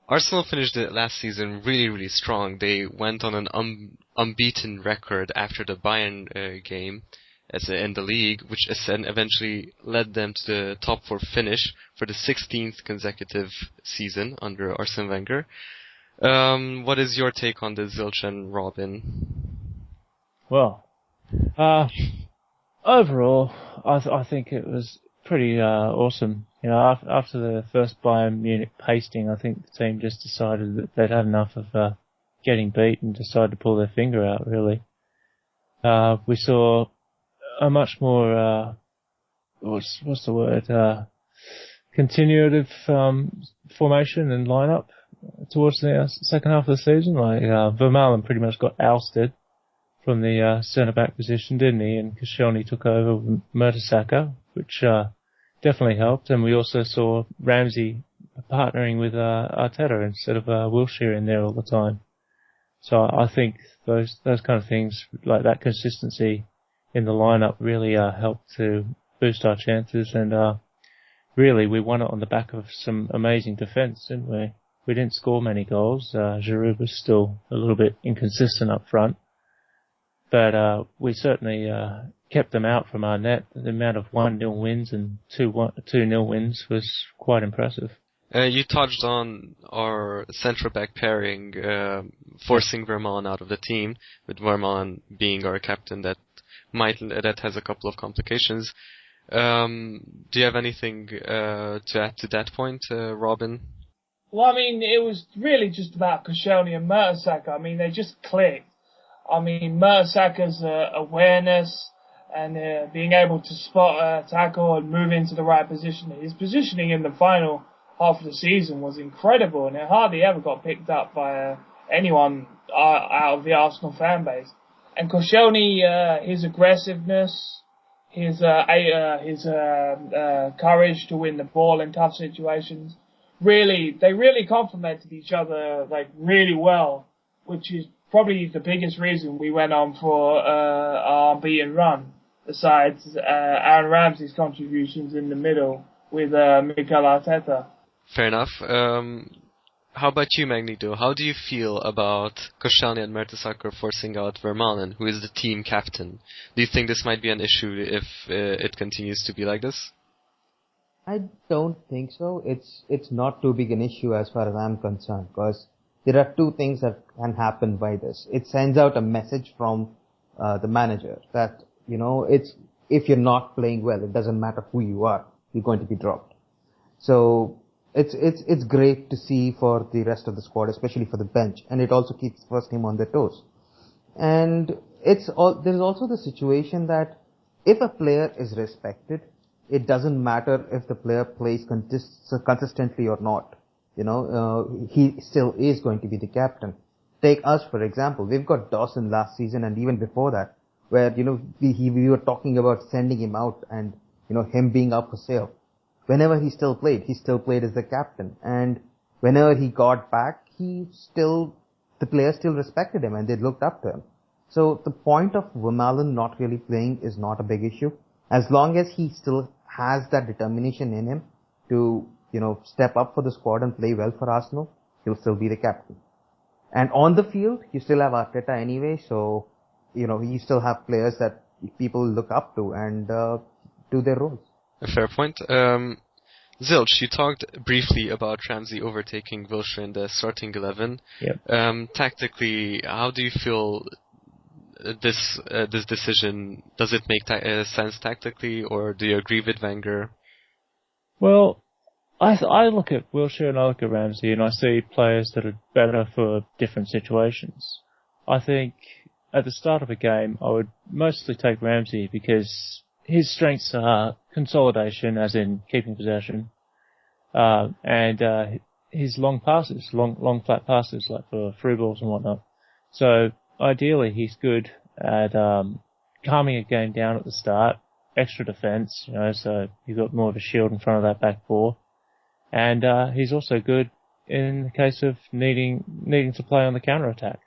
[SPEAKER 1] Arsenal finished the last season really, really strong. They went on an unbeaten record after the Bayern game in the league, which eventually led them to the top four finish for the 16th consecutive season under Arsene Wenger. What is your take on this, Zilch and Robin?
[SPEAKER 4] Well, overall, I think it was pretty awesome. You know, after the first Bayern Munich pasting, I think the team just decided that they'd had enough of getting beat and decided to pull their finger out, really. We saw a much more, what's the word, continuative formation and lineup towards the second half of the season. Like Vermaelen pretty much got ousted from the centre-back position, didn't he? And Koscielny took over with Mertesacker, which definitely helped. And we also saw Ramsey partnering with Arteta instead of Wilshere in there all the time. So I think those kind of things, like that consistency in the lineup, really helped to boost our chances. And really, we won it on the back of some amazing defence, didn't we? We didn't score many goals. Giroud was still a little bit inconsistent up front. But we certainly kept them out from our net. The amount of 1-0 wins and 2-0 wins was quite impressive.
[SPEAKER 1] You touched on our centre-back pairing, forcing Vermaelen out of the team, with Vermaelen being our captain that has a couple of complications. Do you have anything to add to that point, Robin?
[SPEAKER 2] Well, I mean, it was really just about Koscielny and Mertesacker. I mean, they just clicked. I mean, Mertesacker's awareness and being able to spot a tackle and move into the right position. His positioning in the final half of the season was incredible, and it hardly ever got picked up by anyone out of the Arsenal fan base. And Koscielny, his aggressiveness, his courage to win the ball in tough situations, they really complemented each other like really well, which is probably the biggest reason we went on for our unbeaten run, besides Aaron Ramsey's contributions in the middle with Mikel Arteta.
[SPEAKER 1] Fair enough. How about you, Magneto? How do you feel about Koscielny and Mertesacker forcing out Vermaelen, who is the team captain? Do you think this might be an issue if it continues to be like this?
[SPEAKER 3] I don't think so. It's not too big an issue as far as I'm concerned, because there are two things that can happen by this. It sends out a message from the manager that, if you're not playing well, it doesn't matter who you are, you're going to be dropped. So it's great to see for the rest of the squad, especially for the bench, and it also keeps the first team on their toes. And there's also the situation that if a player is respected, it doesn't matter if the player plays consistently or not. He still is going to be the captain. Take us, for example. We've got Dawson last season and even before that, where, we were talking about sending him out and, him being up for sale. Whenever he still played as the captain. And whenever he got back, the players still respected him and they looked up to him. So the point of Vermaelen not really playing is not a big issue. As long as he still has that determination in him to, step up for the squad and play well for Arsenal, he'll still be the captain. And on the field, you still have Arteta anyway, so, you still have players that people look up to and do their roles.
[SPEAKER 1] A fair point. Zilch, you talked briefly about Ramsey overtaking Wilshere in the starting 11.
[SPEAKER 4] Yep.
[SPEAKER 1] Tactically, how do you feel this decision? Does it make sense tactically, or do you agree with Wenger?
[SPEAKER 4] Well, I look at Wilshere and I look at Ramsey and I see players that are better for different situations. I think at the start of a game I would mostly take Ramsey because his strengths are consolidation, as in keeping possession, and his long passes, long flat passes, like for through balls and whatnot. So ideally he's good at calming a game down at the start, extra defence, so you've got more of a shield in front of that back four. And he's also good in the case of needing to play on the counter-attack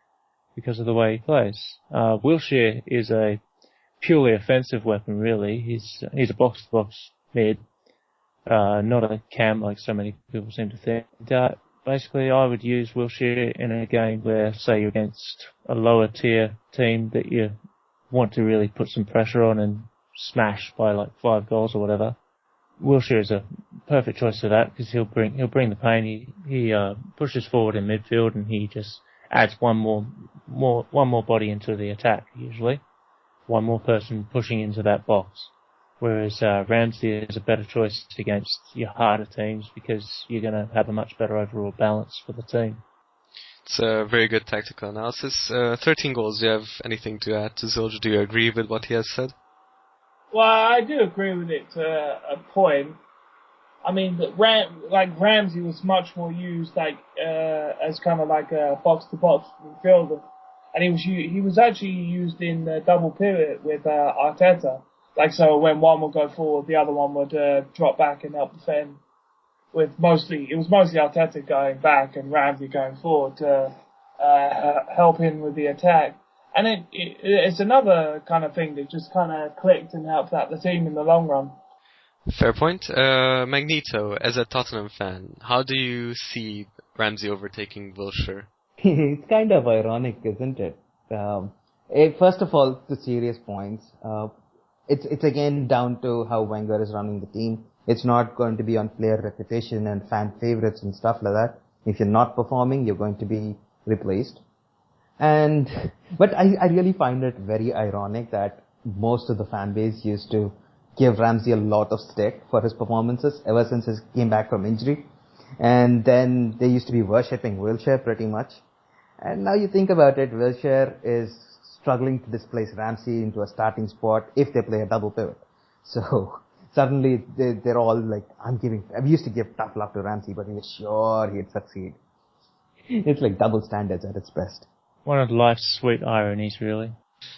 [SPEAKER 4] because of the way he plays. Wilshere is a purely offensive weapon, really. He's a box-to-box mid, not a cam like so many people seem to think. Basically, I would use Wilshere in a game where, say, you're against a lower-tier team that you want to really put some pressure on and smash by like 5 goals or whatever. Wilshere is a perfect choice for that because he'll bring the pain. He pushes forward in midfield and he just adds one more body into the attack usually, one more person pushing into that box. Whereas Ramsey is a better choice against your harder teams because you're going to have a much better overall balance for the team.
[SPEAKER 1] It's a very good tactical analysis. 13Goals. Do you have anything to add to Zilch? Do you agree with what he has said?
[SPEAKER 2] Well, I do agree with it to a point. I mean, Ramsey was much more used as kind of like a box-to-box midfielder, and he was actually used in the double pivot with Arteta. So when one would go forward, the other one would drop back and help defend. It was mostly Arteta going back and Ramsey going forward to help him with the attack. And it's another kind of thing that just kind of clicked and helped out the team in the long run.
[SPEAKER 1] Fair point. Magneto, as a Tottenham fan, how do you see Ramsey overtaking Wilshere?
[SPEAKER 3] It's kind of ironic, isn't it? First of all, the serious points. It's again down to how Wenger is running the team. It's not going to be on player reputation and fan favorites and stuff like that. If you're not performing, you're going to be replaced. But I really find it very ironic that most of the fan base used to give Ramsey a lot of stick for his performances ever since he came back from injury. And then they used to be worshipping Wilshere pretty much. And now you think about it, Wilshere is struggling to displace Ramsey into a starting spot if they play a double pivot. So suddenly they're all like, we used to give tough love to Ramsey, but we were sure he'd succeed. It's like double standards at its best.
[SPEAKER 4] One of life's sweet ironies, really.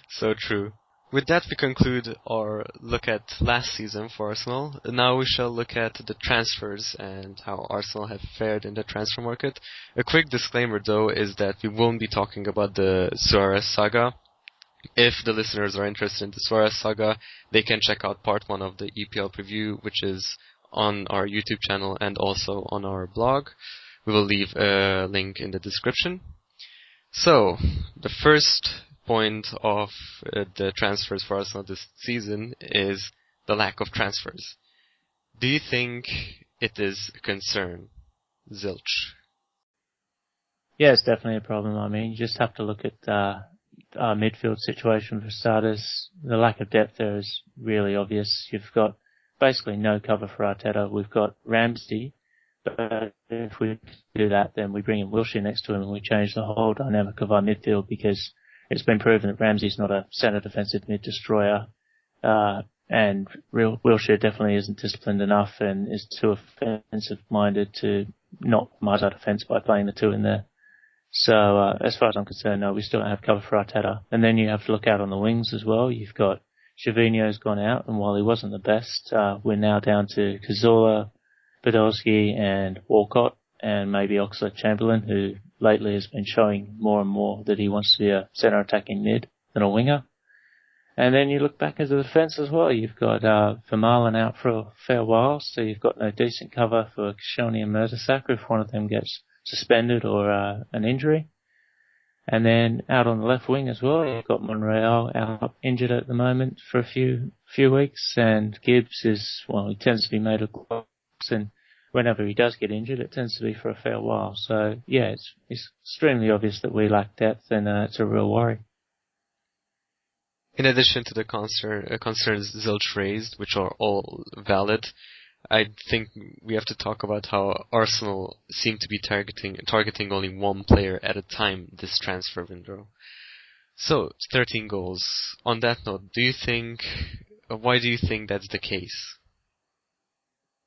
[SPEAKER 1] So true. With that, we conclude our look at last season for Arsenal. Now we shall look at the transfers and how Arsenal have fared in the transfer market. A quick disclaimer, though, is that we won't be talking about the Suarez saga. If the listeners are interested in the Suarez saga, they can check out part 1 of the EPL Preview, which is on our YouTube channel and also on our blog. We will leave a link in the description. So, the first point of the transfers for Arsenal this season is the lack of transfers. Do you think it is a concern, Zilch?
[SPEAKER 4] Yeah, it's definitely a problem. I mean, you just have to look at our midfield situation for starters. The lack of depth there is really obvious. You've got basically no cover for Arteta. We've got Ramsey, but if we do that, then we bring in Wilshere next to him and we change the whole dynamic of our midfield, because it's been proven that Ramsey's not a centre defensive mid destroyer, and Wilshere definitely isn't disciplined enough and is too offensive minded to not compromise our defence by playing the two in there. So, as far as I'm concerned, no, we still don't have cover for Arteta. And then you have to look out on the wings as well. You've got Gervinho's gone out, and while he wasn't the best, we're now down to Cazorla, Podolski and Walcott, and maybe Oxlade-Chamberlain, who lately has been showing more and more that he wants to be a centre attacking mid than a winger. And then you look back at the defence as well. You've got Vermaelen out for a fair while, so you've got no decent cover for Koscielny and Mertesacker if one of them gets suspended or an injury. And then out on the left wing as well, you've got Monreal out injured at the moment for a few weeks, and Gibbs he tends to be made of glass, and whenever he does get injured, it tends to be for a fair while. So yeah, it's extremely obvious that we lack depth, and it's a real worry.
[SPEAKER 1] In addition to the concerns Zilch raised, which are all valid, I think we have to talk about how Arsenal seem to be targeting only one player at a time this transfer window. So, 13 goals. On that note, why do you think that's the case?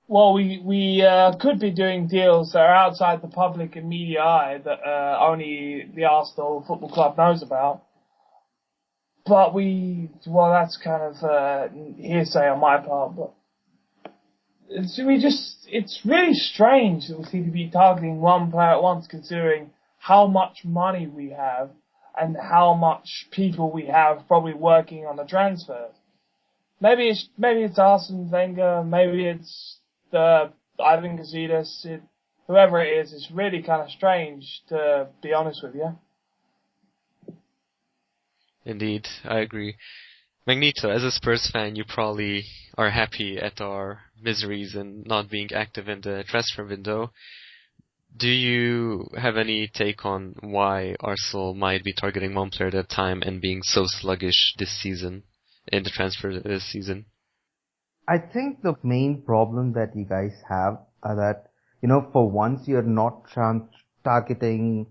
[SPEAKER 2] Well, we could be doing deals that are outside the public and media eye that only the Arsenal Football Club knows about. But that's kind of hearsay on my part, but it's really strange that we seem to be targeting one player at once, considering how much money we have and how much people we have probably working on the transfers. Maybe it's Arsene Wenger, maybe it's Ivan Gazidis, whoever it is. It's really kind of strange, to be honest with you.
[SPEAKER 1] Indeed, I agree. Magneto, as a Spurs fan, you probably are happy at our miseries and not being active in the transfer window. Do you have any take on why Arsenal might be targeting one player at a time and being so sluggish this season, in the transfer this season?
[SPEAKER 3] I think the main problem that you guys have are that, for once you're not targeting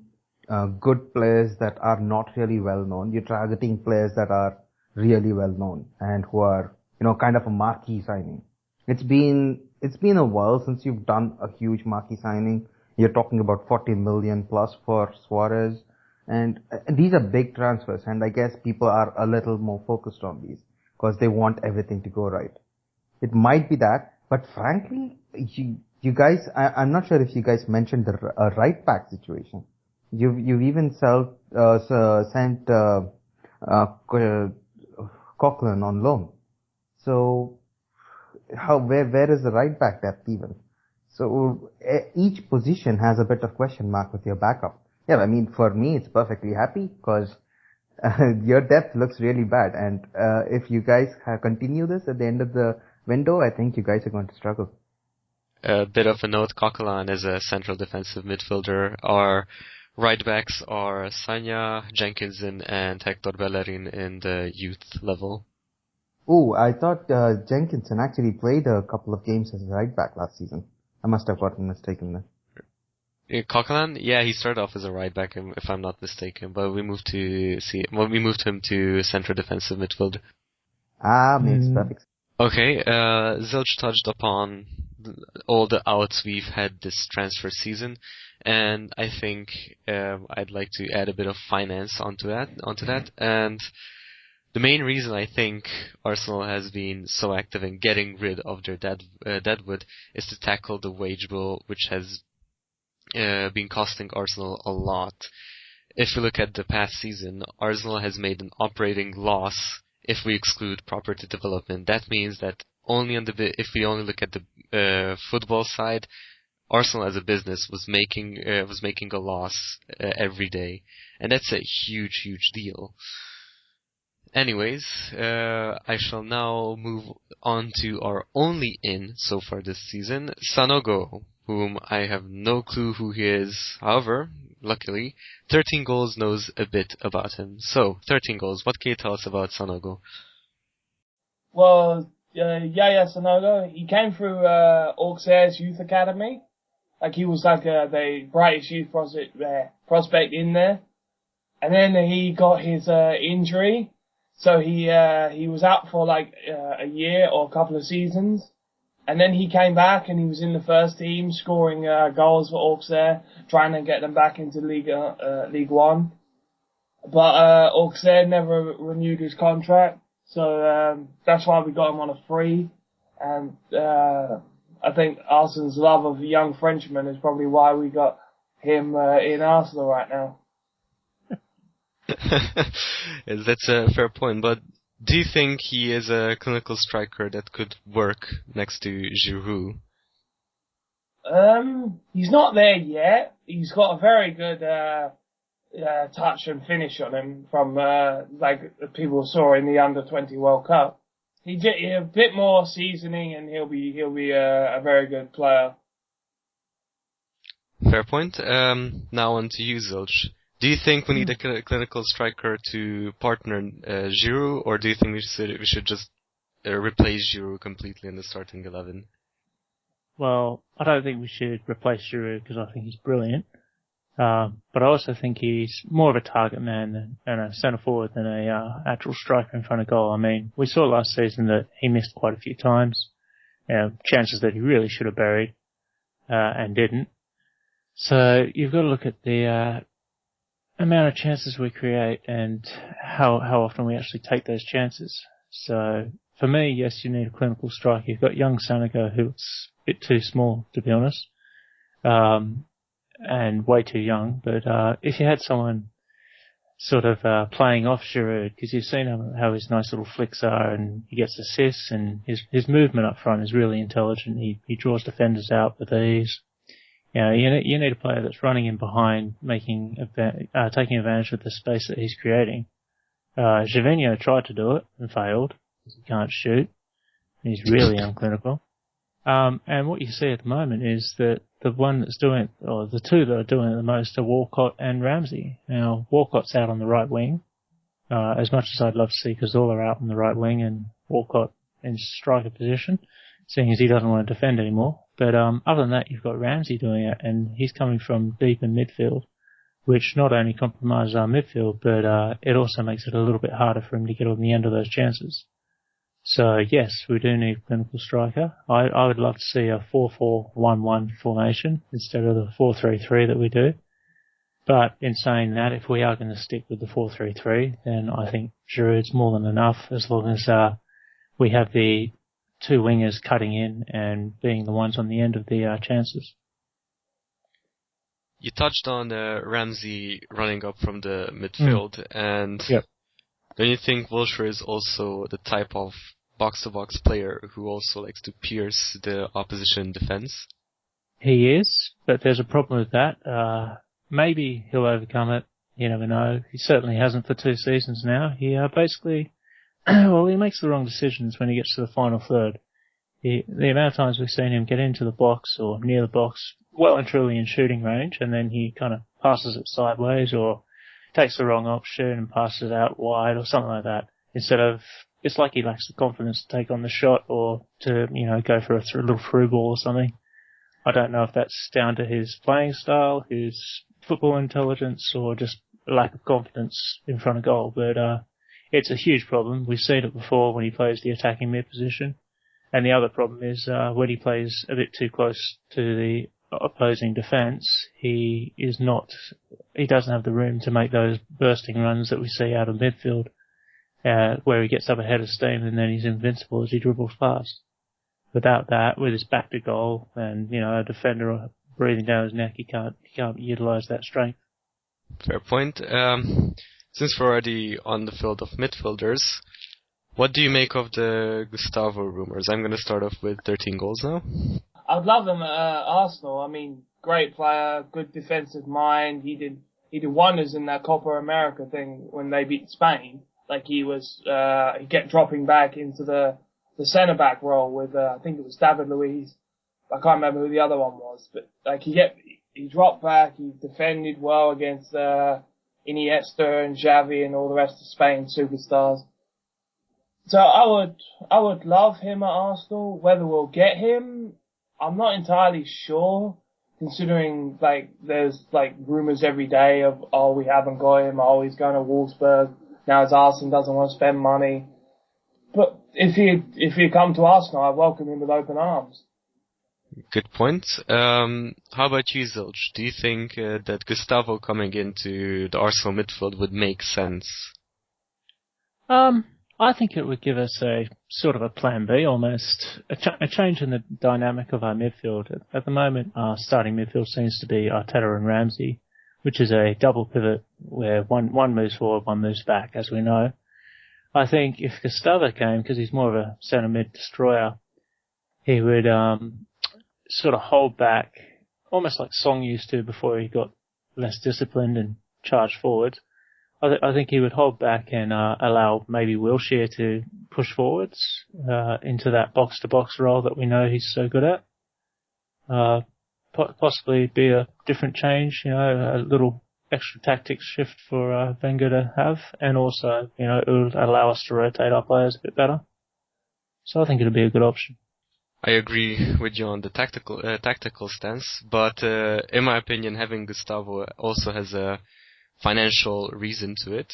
[SPEAKER 3] good players that are not really well known. You're targeting players that are really well known and who are, kind of a marquee signing. It's been a while since you've done a huge marquee signing. You're talking about 40 million plus for Suarez, and these are big transfers, and I guess people are a little more focused on these because they want everything to go right. It might be that, but frankly, you guys, I'm not sure if you guys mentioned the right back situation. You've even sent Coughlin on loan. So where is the right back depth even? So each position has a bit of question mark with your backup. Yeah, I mean, for me it's perfectly happy because your depth looks really bad, and if you guys continue this at the end of the window, I think you guys are going to struggle.
[SPEAKER 1] A bit of a note, Coquelin is a central defensive midfielder. Our right backs are Sanya, Jenkinson, and Hector Bellerin in the youth level.
[SPEAKER 3] Oh, I thought Jenkinson actually played a couple of games as a right back last season. I must have gotten mistaken there.
[SPEAKER 1] Coquelin, yeah, he started off as a right back, if I'm not mistaken, but we moved him to central defensive midfielder.
[SPEAKER 3] Makes perfect sense.
[SPEAKER 1] Okay, Zilch touched upon all the outs we've had this transfer season, and I think I'd like to add a bit of finance onto that. And the main reason I think Arsenal has been so active in getting rid of their deadwood is to tackle the wage bill, which has been costing Arsenal a lot. If we look at the past season, Arsenal has made an operating loss if we exclude property development. That means that if we only look at the football side, Arsenal as a business was making a loss every day, and that's a huge deal. Anyways, I shall now move on to our only in so far this season, Sanogo, whom I have no clue who he is. However, luckily, 13goals knows a bit about him. So, 13goals, what can you tell us about Sanogo?
[SPEAKER 2] Well, Yaya Sanogo, he came through Auxerre's youth academy. Like, he was like the brightest youth prospect in there. And then he got his injury. So he was out for like a year or a couple of seasons. And then he came back and he was in the first team, scoring goals for Auxerre, trying to get them back into League One. But Auxerre never renewed his contract. So that's why we got him on a free. And I think Arsenal's love of young Frenchmen is probably why we got him in Arsenal right now.
[SPEAKER 1] That's a fair point, but do you think he is a clinical striker that could work next to Giroud?
[SPEAKER 2] He's not there yet. He's got a very good touch and finish on him from like people saw in the Under-20 World Cup. He a bit more seasoning, and he'll be a very good player.
[SPEAKER 1] Fair point. Now on to you, Zilch. Do you think we need a clinical striker to partner Giroud, or do you think we should just replace Giroud completely in the starting 11?
[SPEAKER 4] Well, I don't think we should replace Giroud because I think he's brilliant. But I also think he's more of a target man and a centre forward than a actual striker in front of goal. I mean, we saw last season that he missed quite a few times, chances that he really should have buried and didn't. So you've got to look at the amount of chances we create and how often we actually take those chances. So for me, yes, you need a clinical striker. You've got young Sanogo, who's a bit too small, to be honest, and way too young. But if you had someone sort of playing off Giroud, because you've seen how his nice little flicks are, and he gets assists, and his movement up front is really intelligent. He draws defenders out with ease. You know, you need a player that's running in behind, taking advantage of the space that he's creating. Gervinho tried to do it and failed because he can't shoot. He's really unclinical. And what you see at the moment is that the one that's doing it, or the two that are doing it the most, are Walcott and Ramsey. Now, Walcott's out on the right wing. As much as I'd love to see Cazorla out on the right wing and Walcott in striker position, seeing as he doesn't want to defend anymore. But other than that, you've got Ramsey doing it, and he's coming from deep in midfield, which not only compromises our midfield, but it also makes it a little bit harder for him to get on the end of those chances. So yes, we do need a clinical striker. I would love to see a 4-4-1-1 formation instead of the 4-3-3 that we do. But in saying that, if we are going to stick with the 4-3-3, then I think Giroud's more than enough, as long as we have the two wingers cutting in and being the ones on the end of the chances.
[SPEAKER 1] You touched on Ramsey running up from the midfield, and
[SPEAKER 4] yep.
[SPEAKER 1] Don't you think Wilshere is also the type of box-to-box player who also likes to pierce the opposition defense? He
[SPEAKER 4] is, but there's a problem with that. Maybe he'll overcome it. You never know. He certainly hasn't for 2 seasons now. He basically, he makes the wrong decisions when he gets to the final third. The amount of times we've seen him get into the box or near the box, well and truly in shooting range, and then he kind of passes it sideways or takes the wrong option and passes it out wide or something like that. Instead of, it's like he lacks the confidence to take on the shot or to, go for a little through ball or something. I don't know if that's down to his playing style, his football intelligence, or just lack of confidence in front of goal. But it's a huge problem. We've seen it before when he plays the attacking mid position. And the other problem is when he plays a bit too close to the opposing defence, he doesn't have the room to make those bursting runs that we see out of midfield, where he gets up ahead of steam and then he's invincible as he dribbles past. Without that, with his back to goal and, a defender breathing down his neck, he can't utilise that strength.
[SPEAKER 1] Fair point. Since we're already on the field of midfielders, What do you make of the Gustavo rumors? I'm going to start off with 13Goals now.
[SPEAKER 2] I'd love him at Arsenal. I mean, great player, good defensive mind. He did wonders in that Copa America thing when they beat Spain. Like he kept dropping back into the centre back role with I think it was David Luiz. I can't remember who the other one was, but like he dropped back. He defended well against Iniesta and Xavi and all the rest of Spain's superstars. So I would love him at Arsenal. Whether we'll get him, I'm not entirely sure, considering like there's like rumours every day of we haven't got him, he's going to Wolfsburg. Now his Arsenal doesn't want to spend money. But if he'd come to Arsenal, I'd welcome him with open arms.
[SPEAKER 1] Good point. How about you, Zilch? Do you think that Gustavo coming into the Arsenal midfield would make sense?
[SPEAKER 4] I think it would give us a sort of a plan B almost, a change in the dynamic of our midfield. At the moment, our starting midfield seems to be Arteta and Ramsey, which is a double pivot where one moves forward, one moves back, as we know. I think if Gustavo came, because he's more of a centre mid destroyer, he would sort of hold back, almost like Song used to before he got less disciplined and charged forward. I think he would hold back and allow maybe Wilshere to push forwards into that box-to-box role that we know he's so good at. Possibly be a different change, a little extra tactics shift for Wenger to have, and also, it would allow us to rotate our players a bit better. So I think it would be a good option.
[SPEAKER 1] I agree with you on the tactical stance, but in my opinion, having Gustavo also has a financial reason to it.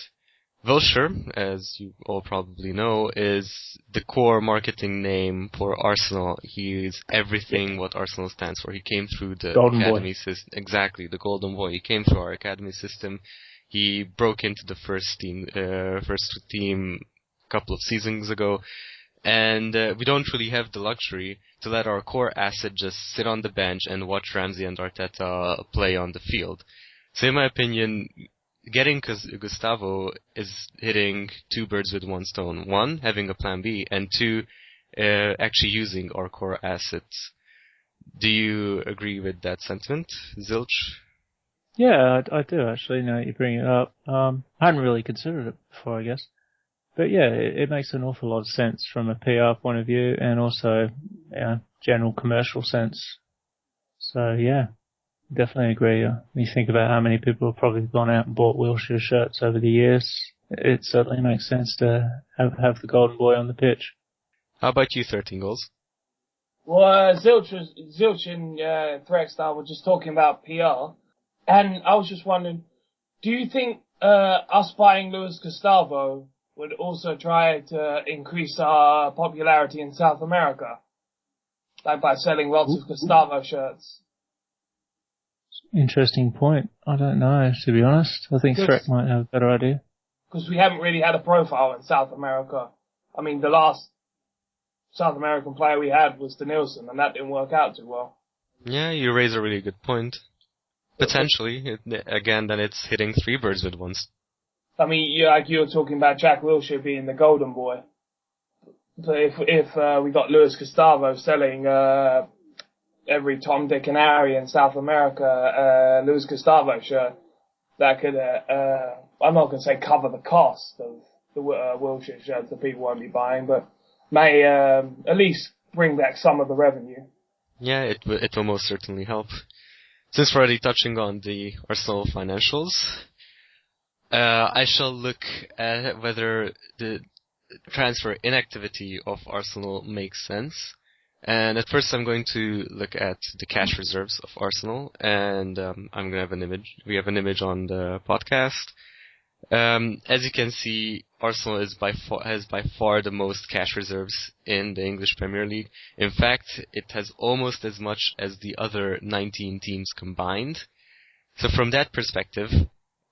[SPEAKER 1] Wilshere, as you all probably know, is the core marketing name for Arsenal. He is everything what Arsenal stands for. He came through the
[SPEAKER 4] Golden
[SPEAKER 1] academy
[SPEAKER 4] boy.
[SPEAKER 1] system. Exactly, the Golden Boy. He came through our academy system. He broke into the first team a couple of seasons ago. And we don't really have the luxury to let our core asset just sit on the bench and watch Ramsey and Arteta play on the field. So in my opinion, getting Gustavo is hitting two birds with one stone. One, having a plan B, and two, actually using our core assets. Do you agree with that sentiment, Zilch?
[SPEAKER 4] Yeah, I do actually, now that you bring it up. I hadn't really considered it before, I guess. But yeah, it makes an awful lot of sense from a PR point of view and also general commercial sense. So yeah, definitely agree. When you think about how many people have probably gone out and bought Wilshere shirts over the years, it certainly makes sense to have the golden boy on the pitch.
[SPEAKER 1] How about you, 13Goals?
[SPEAKER 2] Well, Zilch and Threkstari were just talking about PR, and I was just wondering, do you think us buying Luis Gustavo would also try to increase our popularity in South America, like by selling lots of Gustavo shirts?
[SPEAKER 4] Interesting point. I don't know, to be honest. I think Threk might have a better idea.
[SPEAKER 2] Because we haven't really had a profile in South America. I mean, the last South American player we had was Denilson, and that didn't work out too well.
[SPEAKER 1] Yeah, you raise a really good point. Potentially, again, then it's hitting three birds with one stone.
[SPEAKER 2] I mean, like you were talking about Jack Wilshere being the golden boy. So if we got Luis Gustavo selling every Tom, Dick and Harry in South America Luis Gustavo shirt, that could, I'm not going to say cover the cost of the Wilshere shirts that people won't be buying, but may at least bring back some of the revenue.
[SPEAKER 1] Yeah, it will most certainly help. Since we're already touching on the Arsenal financials, I shall look at whether the transfer inactivity of Arsenal makes sense. And at first I'm going to look at the cash reserves of Arsenal, and I'm going to have an image. We have an image on the podcast. As you can see, Arsenal has by far the most cash reserves in the English Premier League. In fact, it has almost as much as the other 19 teams combined. So from that perspective,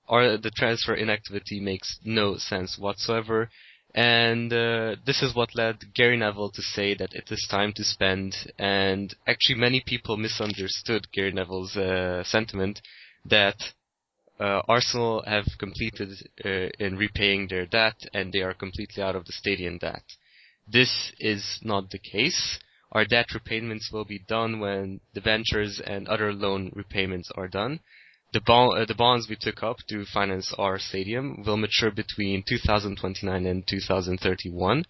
[SPEAKER 1] the transfer inactivity makes no sense whatsoever. And this is what led Gary Neville to say that it is time to spend. And actually many people misunderstood Gary Neville's sentiment that Arsenal have completed in repaying their debt, and they are completely out of the stadium debt. This is not the case. Our debt repayments will be done when the ventures and other loan repayments are done. The bonds we took up to finance our stadium will mature between 2029 and 2031.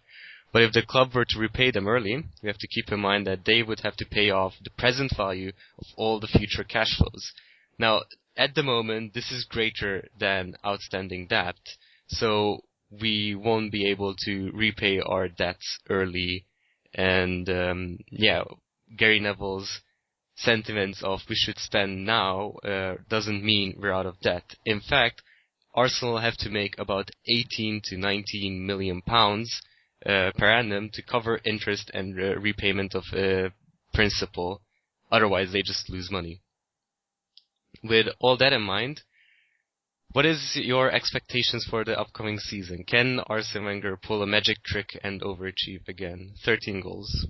[SPEAKER 1] But if the club were to repay them early, we have to keep in mind that they would have to pay off the present value of all the future cash flows. Now, at the moment, this is greater than outstanding debt, so we won't be able to repay our debts early. And Gary Neville's sentiments of we should spend now doesn't mean we're out of debt. In fact, Arsenal have to make about 18 to 19 million pounds per annum to cover interest and repayment of principal. Otherwise, they just lose money. With all that in mind, what is your expectations for the upcoming season? Can Arsene Wenger pull a magic trick and overachieve again? 13 goals.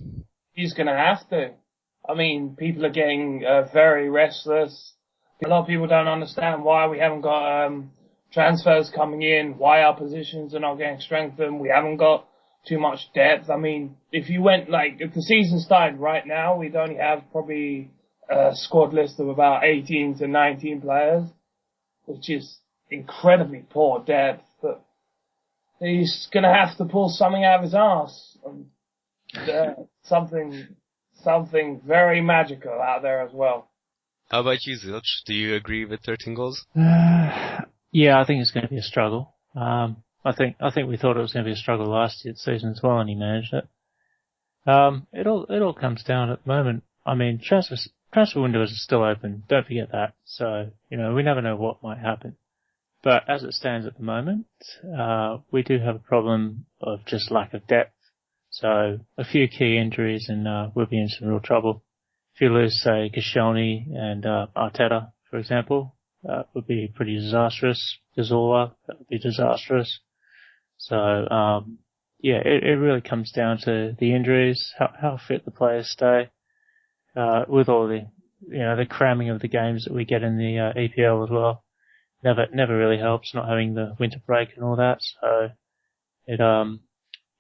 [SPEAKER 2] He's going to have to. I mean, people are getting very restless. A lot of people don't understand why we haven't got transfers coming in, why our positions are not getting strengthened. We haven't got too much depth. I mean, if the season started right now, we'd only have probably a squad list of about 18 to 19 players, which is incredibly poor depth. But he's going to have to pull something out of his arse. Something very magical out there as well.
[SPEAKER 1] How about you, Zilch? Do you agree with 13 goals?
[SPEAKER 4] Yeah, I think it's going to be a struggle. I think we thought it was going to be a struggle last season as well, and he managed it. It all comes down at the moment. I mean, transfer windows are still open. Don't forget that. So, we never know what might happen. But as it stands at the moment, we do have a problem of just lack of depth. So a few key injuries and we'll be in some real trouble. If you lose, say, Koscielny and Arteta, for example, that would be pretty disastrous. Gazzola, that would be disastrous. So, it really comes down to the injuries, how fit the players stay, with all the cramming of the games that we get in the EPL as well. Never really helps not having the winter break and all that. So,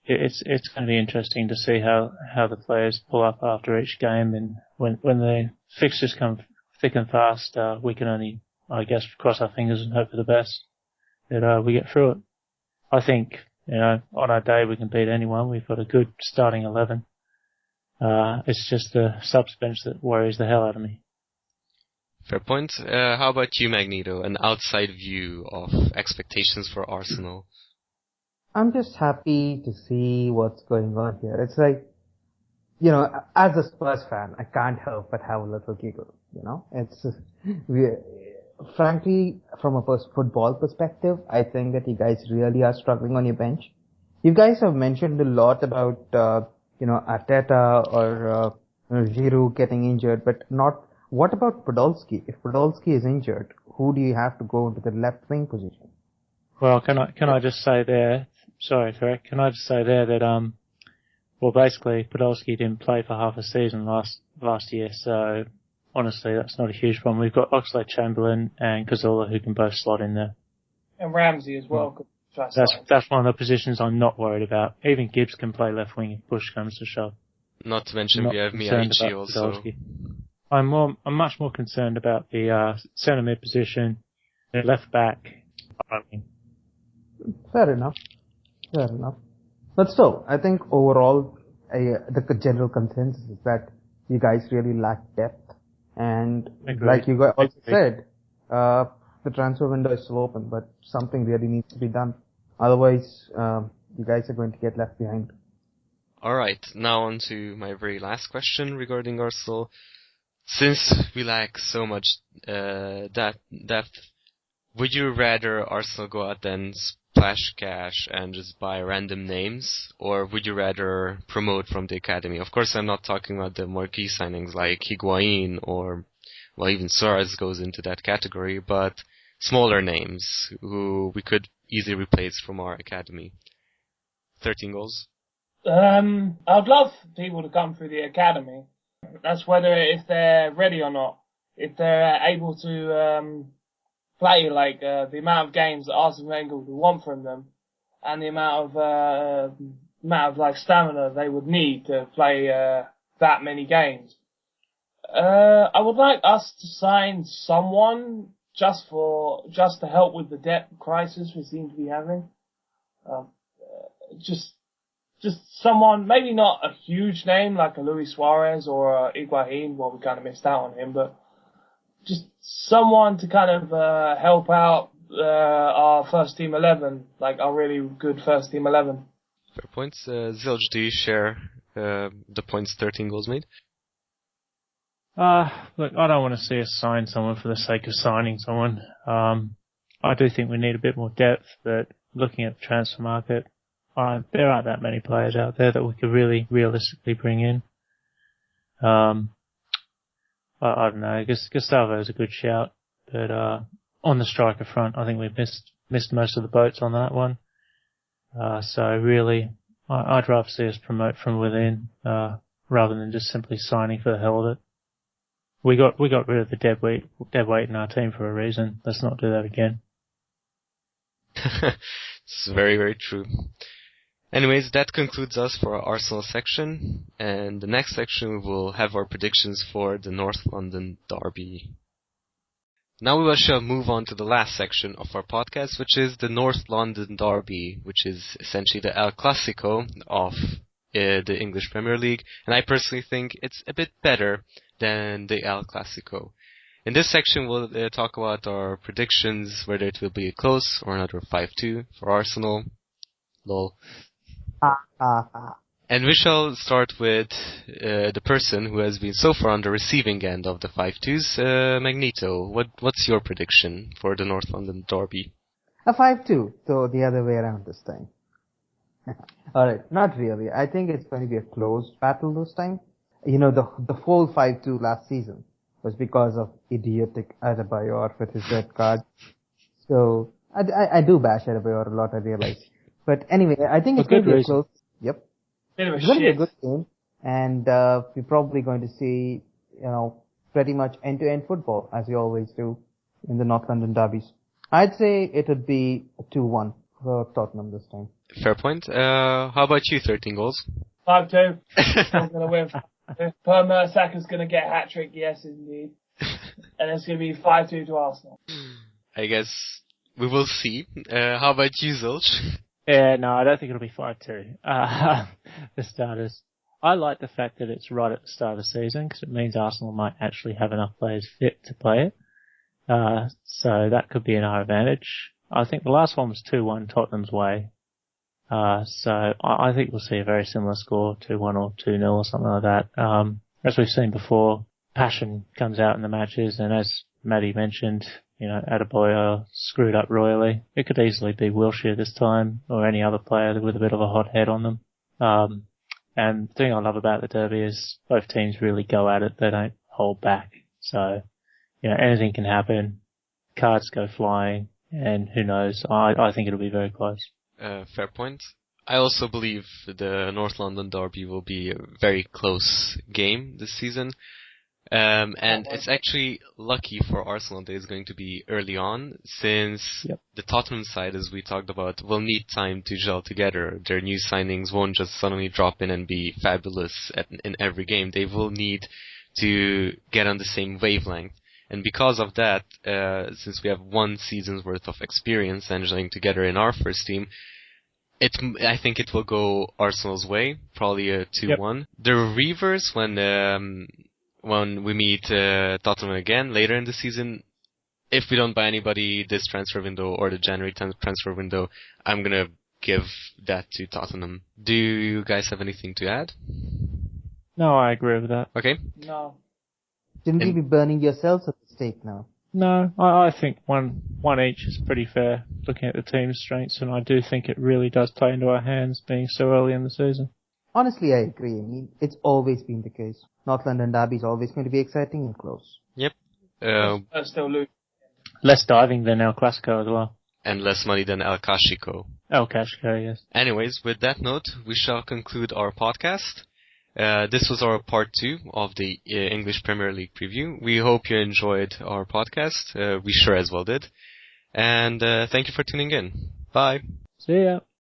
[SPEAKER 4] it's going to be interesting to see how the players pull up after each game, and when the fixtures come thick and fast, we can only, I guess, cross our fingers and hope for the best that we get through it. I think, on our day we can beat anyone. We've got a good starting 11. It's just the subs bench that worries the hell out of me.
[SPEAKER 1] Fair point. How about you, Magneto? An outside view of expectations for Arsenal.
[SPEAKER 3] I'm just happy to see what's going on here. It's like, as a Spurs fan, I can't help but have a little giggle, It's, frankly, from a football perspective, I think that you guys really are struggling on your bench. You guys have mentioned a lot about, Arteta or Giroud getting injured, but what about Podolski? If Podolski is injured, who do you have to go into the left wing position?
[SPEAKER 4] Well, can I just say there, sorry, Threk, can I just say there that, basically, Podolski didn't play for half a season last year, so honestly, that's not a huge problem. We've got Oxlade-Chamberlain and Cazorla who can both slot in there.
[SPEAKER 2] And Ramsey as well.
[SPEAKER 4] That's one of the positions I'm not worried about. Even Gibbs can play left wing if push comes to shove.
[SPEAKER 1] Not to mention we have Miyaichi also.
[SPEAKER 4] Podolski. I'm much more concerned about the centre mid position, the left back.
[SPEAKER 3] Fair enough. But still, I think overall, the general consensus is that you guys really lack depth. And like you guys also said, the transfer window is still open, but something really needs to be done. Otherwise, you guys are going to get left behind.
[SPEAKER 1] Alright, now on to my very last question regarding Arsenal. Since we lack so much depth, would you rather Arsenal go out and splash cash and just buy random names, or would you rather promote from the academy? Of course, I'm not talking about the marquee signings like Higuain or, even Suarez goes into that category, but smaller names who we could easily replace from our academy. 13 goals.
[SPEAKER 2] I'd love people to come through the academy. That's whether if they're ready or not. If they're able to play, like the amount of games that Arsene Wenger would want from them, and the amount of like stamina they would need to play that many games. I would like us to sign someone just to help with the depth crisis we seem to be having. Just someone, maybe not a huge name like a Luis Suarez or Higuain. Well, we kind of missed out on him, but just someone to kind of help out our first team 11, like our really good first team 11.
[SPEAKER 1] Fair points. Zilch, do you share the points 13 goals made?
[SPEAKER 4] Look, I don't want to see us sign someone for the sake of signing someone. I do think we need a bit more depth, but looking at the transfer market, there aren't that many players out there that we could really realistically bring in. I don't know. I guess Gustavo is a good shout, but on the striker front, I think we've missed most of the boats on that one. So really, I'd rather see us promote from within rather than just simply signing for the hell of it. We got rid of the dead weight in our team for a reason. Let's not do that again.
[SPEAKER 1] It's very, very true. Anyways, that concludes us for our Arsenal section, and the next section we will have our predictions for the North London derby. Now we shall move on to the last section of our podcast, which is the North London derby, which is essentially the El Clasico of the English Premier League, and I personally think it's a bit better than the El Clasico. In this section, we'll talk about our predictions, whether it will be close or another 5-2 for Arsenal. Lol. And we shall start with the person who has been so far on the receiving end of the 5-2s, Magneto. What's your prediction for the North London derby?
[SPEAKER 3] A 5-2, so the other way around this time. Alright, not really. I think it's going to be a close battle this time. You know, the whole 5-2 last season was because of idiotic Adebayor with his red card. So, I do bash Adebayor a lot, I realize. But anyway, I think it's going to be a close. Yep. It's going to be a good game, and we're probably going to see, pretty much end-to-end football, as we always do in the North London derbies. I'd say it would be a 2-1 for Tottenham this time.
[SPEAKER 1] Fair point. How about you, 13 goals?
[SPEAKER 2] 5-2. I'm going to win. Per Mertesacker going to get a hat-trick, yes indeed. And it's going to be 5-2 to Arsenal.
[SPEAKER 1] I guess we will see. How about you, Zilch?
[SPEAKER 4] Yeah, no, I don't think it'll be 5-2. The starters. I like the fact that it's right at the start of the season, because it means Arsenal might actually have enough players fit to play it. So that could be in our advantage. I think the last one was 2-1 Tottenham's way. So I think we'll see a very similar score, 2-1 or 2-0 or something like that. As we've seen before, passion comes out in the matches, and as Maddie mentioned, Adebayor screwed up royally. It could easily be Wilshere this time, or any other player with a bit of a hot head on them. And the thing I love about the derby is both teams really go at it. They don't hold back. So, anything can happen. Cards go flying, and who knows? I think it'll be very close.
[SPEAKER 1] Fair point. I also believe the North London derby will be a very close game this season. And it's actually lucky for Arsenal that it's going to be early on, since the Tottenham side, as we talked about, will need time to gel together. Their new signings won't just suddenly drop in and be fabulous in every game. They will need to get on the same wavelength. And because of that, since we have one season's worth of experience and gelling together in our first team, I think it will go Arsenal's way, probably a 2-1. The reverse, when we meet Tottenham again later in the season, if we don't buy anybody this transfer window or the January 10th transfer window, I'm going to give that to Tottenham. Do you guys have anything to add?
[SPEAKER 4] No, I agree with that.
[SPEAKER 1] Okay.
[SPEAKER 2] No.
[SPEAKER 3] Shouldn't you be burning yourselves at the stake now?
[SPEAKER 4] No, I think one each is pretty fair, looking at the team's strengths, and I do think it really does play into our hands being so early in the season.
[SPEAKER 3] Honestly, I agree. I mean, it's always been the case. North London derby is always going to be exciting and close.
[SPEAKER 1] Yep.
[SPEAKER 2] Still lose.
[SPEAKER 4] Less diving than El Clasico as well.
[SPEAKER 1] And less money than El Clasico.
[SPEAKER 4] El Clasico, yes.
[SPEAKER 1] Anyways, with that note, we shall conclude our podcast. This was our part 2 of the English Premier League preview. We hope you enjoyed our podcast. We sure as well did. And thank you for tuning in. Bye.
[SPEAKER 4] See ya.